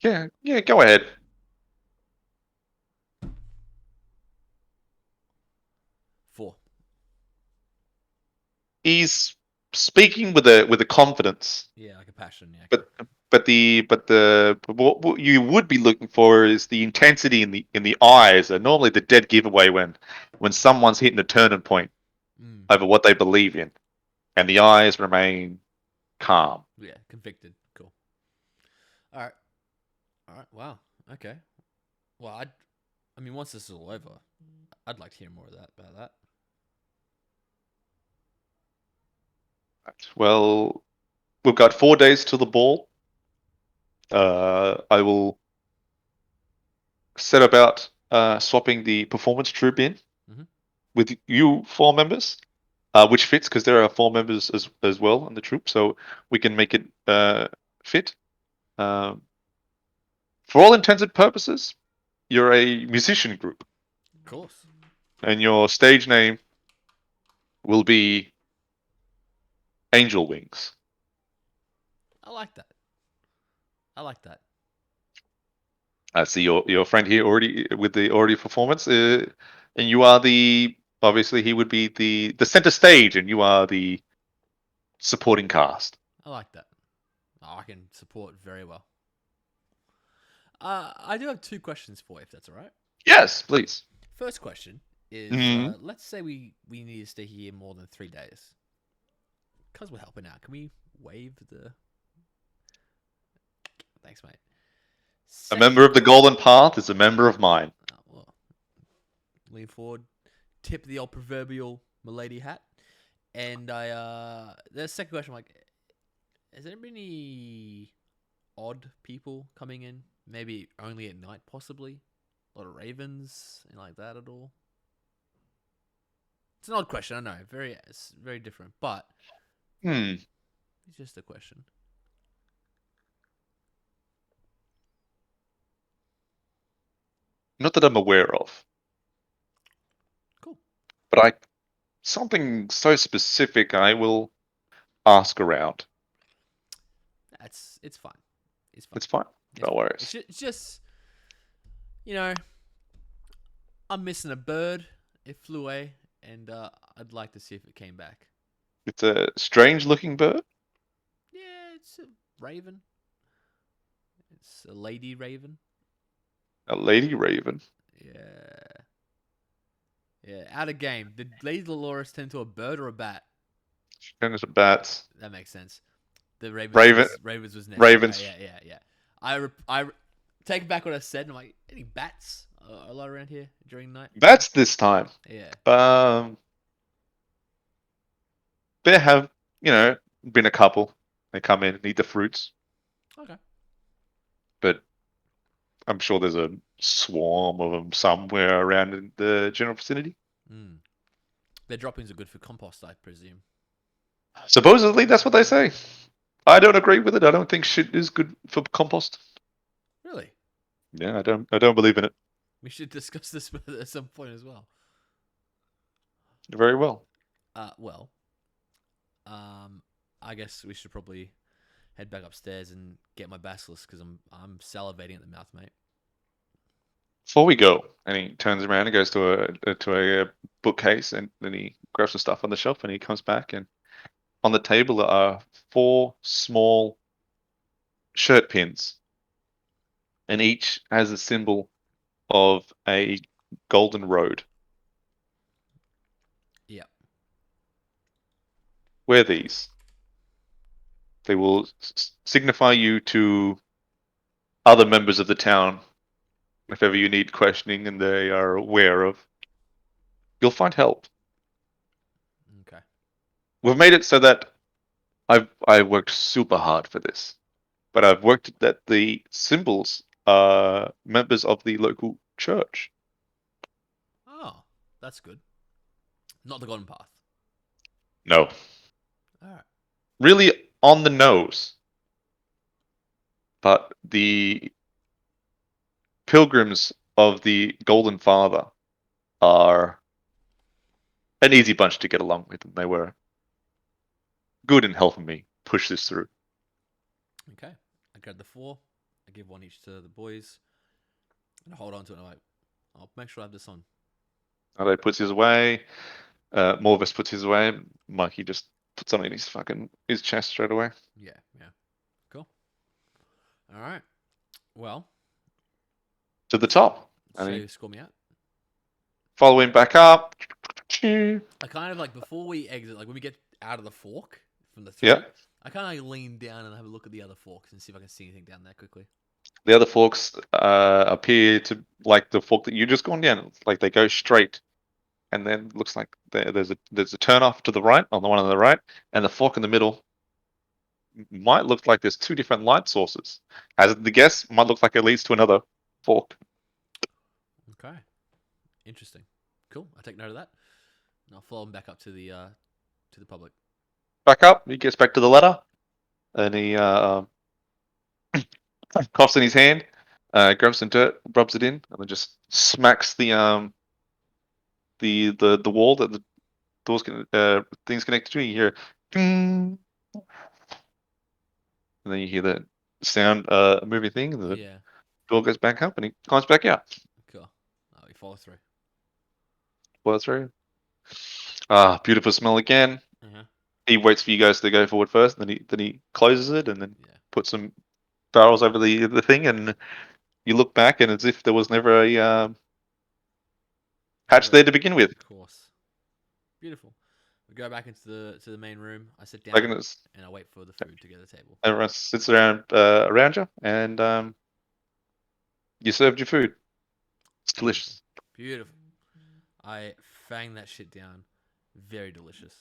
yeah. Go ahead. 4. He's speaking with a confidence, Yeah, like a passion. Yeah. but what you would be looking for is the intensity in the eyes. Are normally the dead giveaway when someone's hitting a turning point. Mm. over what they believe in, and the eyes remain calm. Yeah, convicted. Cool. All right. All right. Wow. Okay. Well, I mean, once this is all over, I'd like to hear more of that about that. Well, we've got 4 days till the ball. I will set about swapping the performance troop in Mhm. with you 4 members, which fits because there are 4 members as well in the troop, so we can make it fit. Um, for all intents and purposes, you're a musician group, Of course. and your stage name will be Angel Wings. I like that. I like that. I see your friend here already with the already performance, and you are the obviously he would be the center stage, and you are the supporting cast. I like that. Oh, I can support very well. I do have 2 questions for you, if that's all right. Yes, please. First question is: Hmm. let's say we need to stay here more than 3 days, because we're helping out. Can we waive the? Thanks, mate. A member of the Golden Path is a member of mine. Well, lean forward, tip the old proverbial milady hat, and the second question, like, has there been any odd people coming in? Maybe only at night, possibly. A lot of ravens, anything like that at all? It's an odd question, I know. It's very different, but Hmm. it's just a question. Not that I'm aware of, Cool. but I something so specific I will ask around. It's fine. It's fine. It's fine. It's No fine. worries. It's just, you know, I'm missing a bird. It flew away, and I'd like to see if it came back. It's a strange looking bird. Yeah, it's a raven. It's a lady raven. A lady raven. Yeah. Yeah, out of game. Did Lady Dolores turn into a bird or a bat? Kind of bats. That makes sense. The Raven. Ravens was next. Ravens. Okay, yeah. I take back what I said. And I'm like, any bats a lot around here during night? Bats this time. Yeah. Um, there have, been a couple. They come in and eat the fruits, Okay. but I'm sure there's a swarm of them somewhere around in the general vicinity. Mm. Their droppings are good for compost, I presume. Supposedly, that's what they say. I don't agree with it. I don't think shit is good for compost. Really? Yeah, I don't believe in it. We should discuss this further at some point as well. Very well. Well, I guess we should probably head back upstairs and get my basilisk because I'm salivating at the mouth, mate. Before we go, and he turns around and goes to a bookcase, and then he grabs the stuff on the shelf, and he comes back, and on the table are 4 small shirt pins, and each has a symbol of a golden road. Yeah. Wear these. They will signify you to other members of the town if ever you need questioning and they are aware of. You'll find help. Okay. We've made it so that I worked super hard for this, but I've worked that the symbols are members of the local church. Oh, that's good. Not the golden path. No, All right. really on the nose. But the pilgrims of the Golden Father are an easy bunch to get along with, and they were good in helping me push this through. Okay. I grab the 4. I give 1 each to the boys, and I hold on to it. And I'm like, I'll make sure I have this on. Ade puts his away. Morvis puts his away. Mikey just puts something in his chest straight away. Yeah. Cool. All right. Well, To the top. so And he you score me out. follow him back up. I kind of like before we exit, like when we get out of the fork from the three, Yeah. I kind of lean down and have a look at the other forks and see if I can see anything down there quickly. The other forks appear to like the fork that you just gone down. Like they go straight, and then looks like there's a turn off to the right on the one on the right, and the fork in the middle might look like there's two different light sources. As the guess might look like it leads to another fork. Okay, interesting. Cool. I take note of that. And I'll follow him back up to the public. Back up, he gets back to the ladder, and he coughs in his hand, grabs some dirt, rubs it in, and then just smacks the wall that the doors things connected to. You hear, "Ding," and then you hear the sound moving thing, and the Yeah. door goes back up, and he climbs back out. Cool. Oh, we follow through. Well, through. Ah, beautiful smell again. Uh-huh. He waits for you guys to go forward first, and then he closes it, and then Yeah. puts some barrels over the thing, and you look back, and as if there was never a hatch there to begin with. Of course. Beautiful. We go back into the main room. I sit down Like, and and I wait for the food to get to the table. everyone sits around you, and you served your food. It's delicious. Beautiful. I fang that shit down. Very delicious.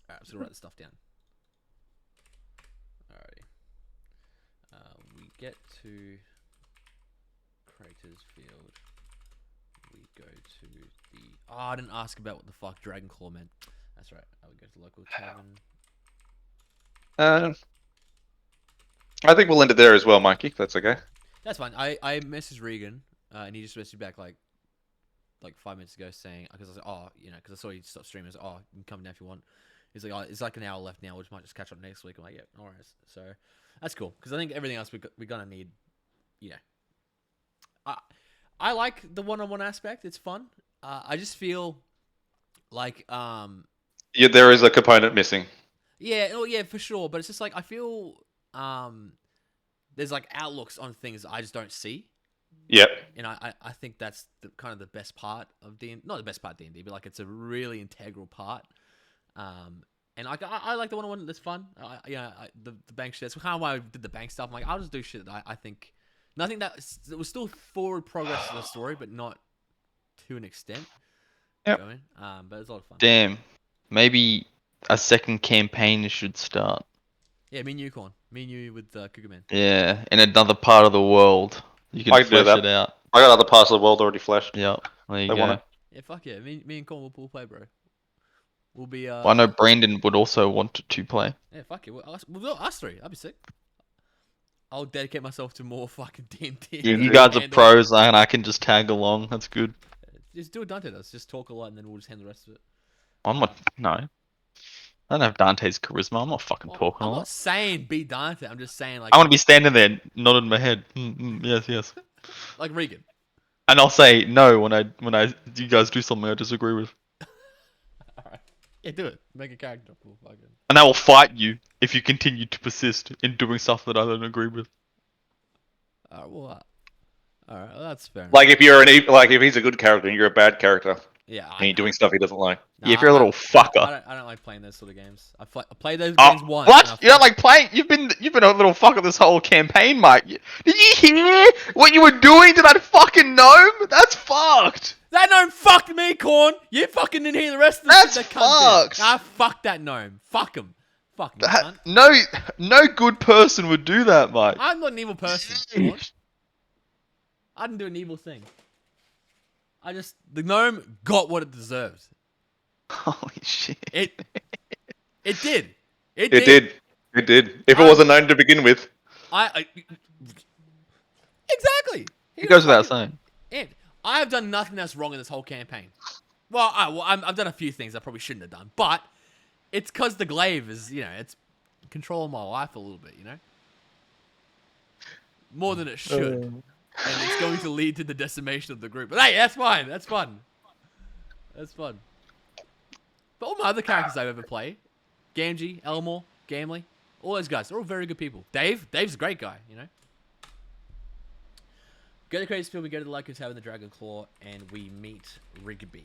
Alright, I'm just gonna write the stuff down. Alrighty. We get to Craters Field. We go to the... Oh, I didn't ask about what the fuck Dragon Claw meant. That's right. I would go to the local tavern. I think we'll end it there as well, Mikey, if that's okay. That's fine. I messaged Regan, and he just messaged back like 5 minutes ago saying, because I was like, oh, because I saw you stop streaming. I was like, oh, you can come down if you want. He's like, oh, it's like an hour left now. We might just catch up next week. I'm like, yeah, all right. So that's cool because I think everything else we're gonna need, I like the one-on-one aspect. It's fun. I just feel like Yeah, there is a component missing. yeah, oh yeah, for sure. But it's just like I feel there's like outlooks on things I just don't see. Yep. And I think that's kind of the best part of D&D. Not the best part of D&D, but like it's a really integral part. And I like the one-on-one that's fun. The bank shit. That's kind of why I did the bank stuff. I'm like, I'll just do shit that I think... Nothing that... It was still forward progress to the story, but not to an extent. Yep. You know what I mean? But it's a lot of fun. Damn. Maybe a second campaign should start. Yeah, me and you, Corn. Me and you with Cougarman. Yeah, in another part of the world. You I can can do flesh that. it out. I got other parts of the world already fleshed. Yep. There you They go. want it. Yeah, fuck yeah. Me and Corn will play, bro. We'll be... Well, I know Brandon would also want to play. Yeah, fuck it. We'll do us three. That'd be sick. I'll dedicate myself to more fucking D&D. You guys are pros, and I can just tag along. That's good. Just do what Dante does. Just talk a lot, and then we'll just handle the rest of it. I'm not. No. I don't have Dante's charisma. I'm not fucking talking a I'm lot. not saying be Dante. I'm just saying like I want to be standing there, nodding my head. Yes, yes. like Regan. And I'll say no when you guys do something I disagree with. Alright. Yeah, do it. Make a character. Cool. Fucking. And I will fight you if you continue to persist in doing stuff that I don't agree with. Alright, well, alright, well, that's fair. Like if if he's a good character and you're a bad character, yeah, and you're doing stuff he doesn't like. Yeah, if you're a little fucker. I don't like playing those sort of games. I played those Oh, games once. what? You don't like playing? You've been a little fucker this whole campaign, Mike. Did you hear what you were doing to that fucking gnome? That's fucked. That gnome fucked me, Corn. You fucking didn't hear the rest of the That's shit that cunt did. fucked. Ah, fuck that gnome. Fuck him. Fuck me, cunt. No good person would do that, Mike. I'm not an evil person, Corn. I didn't do an evil thing. The gnome got what it deserved. Holy shit. It did. It did. If it wasn't known to begin with. Exactly. It goes without saying. And I have done nothing else wrong in this whole campaign. Well, I've done a few things I probably shouldn't have done, but it's because the glaive is, it's controlling my life a little bit, more than it should, and it's going to lead to the decimation of the group. But hey, that's fine. That's fun. That's fun. But all my other characters I've ever played, Gamgee, Elmore, Gamley, all those guys, they're all very good people. Dave's a great guy, Go to the Crazy Field, we go to the Lyco Tavern, the Dragon Claw, and we meet Rigby.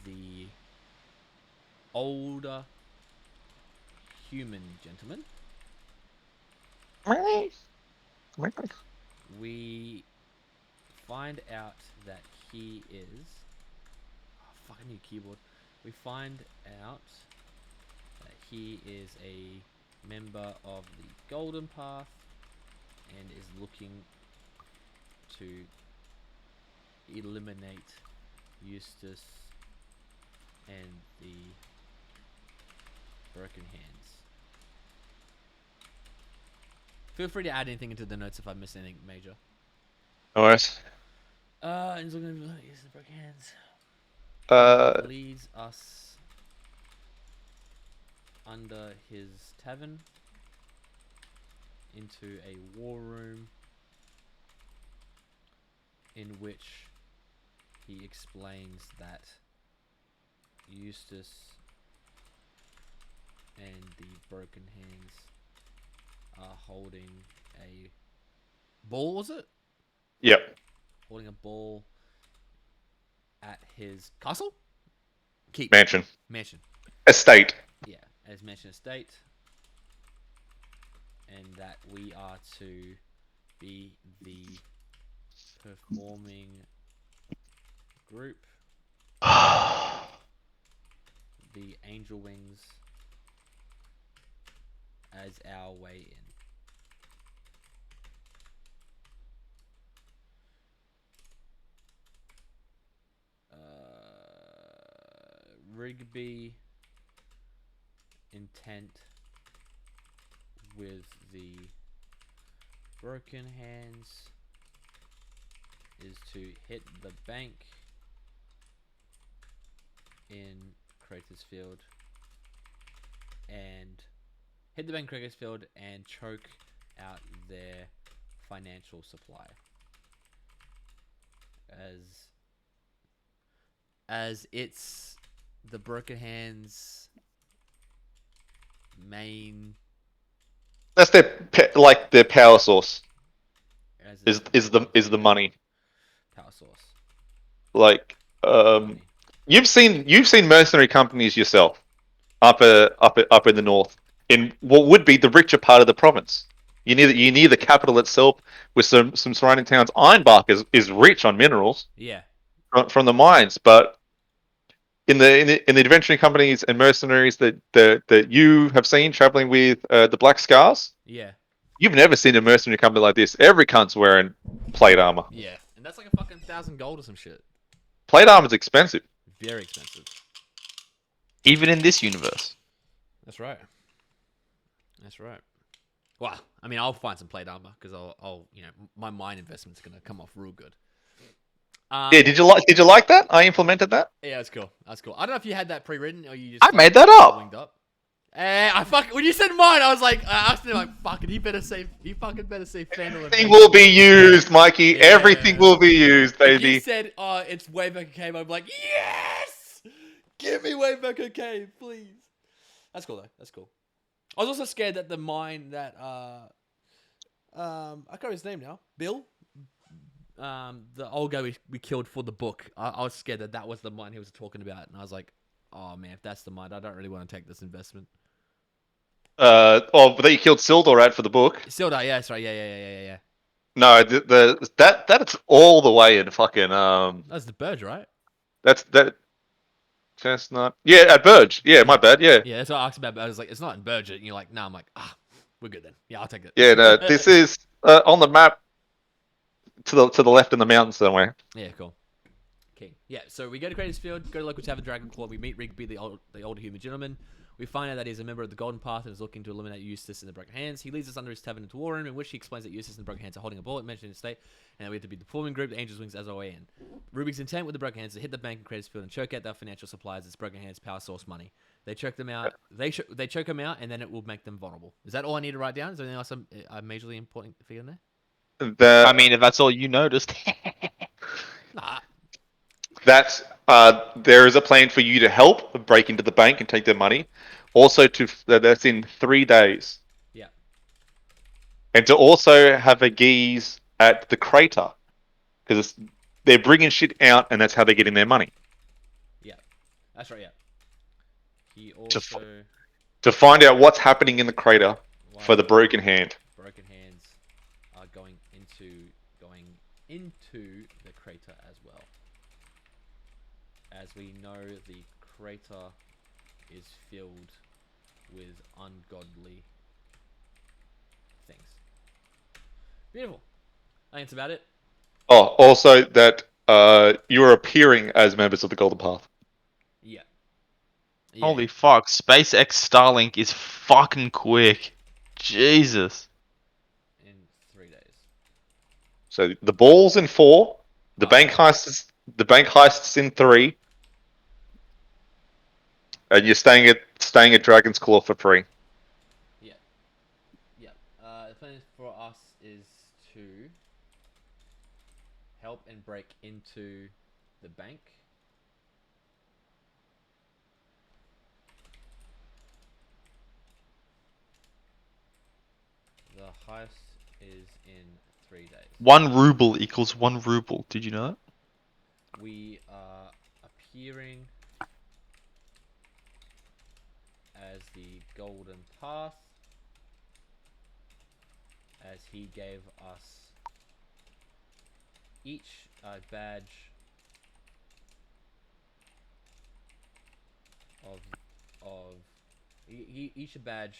the older human gentleman. We find out that he is... Oh, fuck, I need a keyboard. We find out that he is a member of the Golden Path and is looking to eliminate Eustace and the Broken Hands. Feel free to add anything into the notes if I missed anything major. No worries. And he's looking to use the Broken Hands. Leads us under his tavern into a war room in which he explains that Eustace and the Broken Hands are holding a ball, was it? Yep. Holding a ball at his castle? Keep. Mansion. Mansion. Estate. Yeah, at his mansion estate. And that we are to be the performing group. The Angel Wings as our way in. Rigby intent with the Broken Hands is to hit the bank in Cratersfield and choke out their financial supply as it's the Broken Hands main That's their power source. as Is the money. power source. Like Money. you've seen mercenary companies yourself up in the north in what would be the richer part of the province. You need the capital itself with some surrounding towns. Ironbark is rich on minerals Yeah. from the mines, but in the adventuring companies and mercenaries that you have seen traveling with the Black Scars, Yeah. you've never seen a mercenary company like this. Every cunt's wearing plate armor. Yeah. And that's like a fucking 1,000 gold or some shit. Plate armor's expensive. Very expensive. Even in this universe. That's right. That's right. Well, I mean, I'll find some plate armor because I'll my mine investment's gonna come off real good. Yeah, did you like that? I implemented that. Yeah, that's cool. That's cool. I don't know if you had that pre-written or you just. I made that up. Winged up. When you said mine, I was like, I asked him like, fucking, he fucking better say Fandle. Everything will be used, Mikey. Yeah. Everything will be used, If baby. you said, it's Waybacker Cave, I'm like, yes! Give me Waybacker Cave, please. That's cool, though. That's cool. I was also scared that the mine that, I can't remember his name now. Bill? The old guy we killed for the book. I was scared that was the mine he was talking about. And I was like, oh, man, if that's the mine, I don't really want to take this investment. But you killed Sildor at for the book. Sildar, yeah, that's right. Yeah. No, that's all the way in fucking That's the Burge, right? That's Chestnut. Yeah, at Burge. Yeah, my bad. Yeah. Yeah, that's what I asked about. But I was like, it's not in Burge. And you're like, no. I'm like, we're good then. Yeah, I'll take it. Yeah, no, this is on the map to the left in the mountains somewhere. Yeah, cool. Okay. Yeah, so we go to Cratersfield, go to local tavern Dragon Claw. We meet Rigby, the older human gentleman. We find out that he's a member of the Golden Path and is looking to eliminate Eustace and the Broken Hands. He leads us under his tavern into War Room, in which he explains that Eustace and the Broken Hands are holding a bullet mentioned in the state, and that we have to be the performing group, the Angels Wings, as our way in. Ruby's intent with the Broken Hands is to hit the bank in Cratersfield and choke out their financial supplies as Broken Hands power source money. They choke them out. They choke them out, and then it will make them vulnerable. Is that all I need to write down? Is there anything else I'm majorly important to figure in there? I mean, if that's all you noticed. Nah. That's there is a plan for you to help break into the bank and take their money. Also, that's in 3 days. Yeah. And to also have a geese at the crater because they're bringing shit out, and that's how they're getting their money. Yeah. That's right. Yeah. He also to find out what's happening in the crater for the why broken hand. broken hands are going into the crater as well. As we know, the crater is filled with ungodly things. Beautiful. I think that's about it. Oh, also that you're appearing as members of the Golden Path. Yeah. Holy fuck, SpaceX Starlink is fucking quick. Jesus. In 3 days. So the ball's in 4. The Oh, bank okay. heist's in 3, and you're staying at Dragon's Claw for free. Yeah. Yeah. The plan for us is to help and break into the bank. The heist is in 3 days. 1 ruble equals 1 ruble. Did you know that? We are appearing as the Golden Path, as he gave us each a badge of each a badge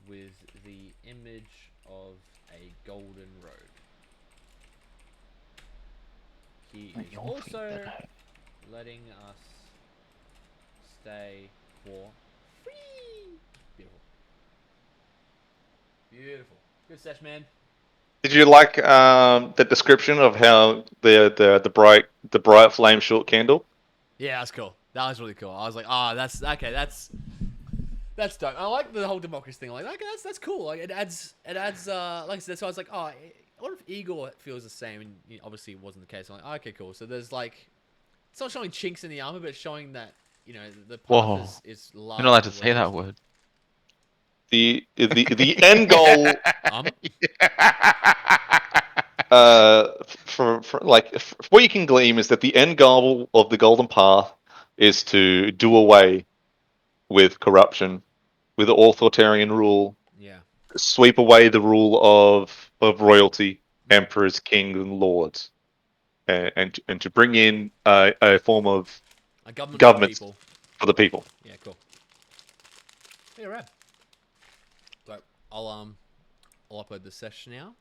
with the image of a golden road. He is also letting us stay for free. Beautiful. Beautiful. Good sesh, man. Did you like the description of how the bright flame short candle? Yeah, that's cool. That was really cool. I was like, oh, that's okay. That's dope. I like the whole democracy thing. Like, okay, that's cool. Like, it adds. Like I said, so I was like, oh, I wonder if Igor feels the same. And obviously, it wasn't the case. I'm like, oh, okay, cool. So there's like, it's not showing chinks in the armor, but it's showing that the path Whoa. is You're large. not allowed to and say that well-used. word. The end goal Armor? for like what you can glean is that the end goal of the Golden Path is to do away with corruption, with authoritarian rule, Yeah. sweep away the rule of royalty, emperors, kings, and lords, and to bring in a form of A government for the government people. for the people. Yeah, cool. Yeah, rad. So I'll upload the session now.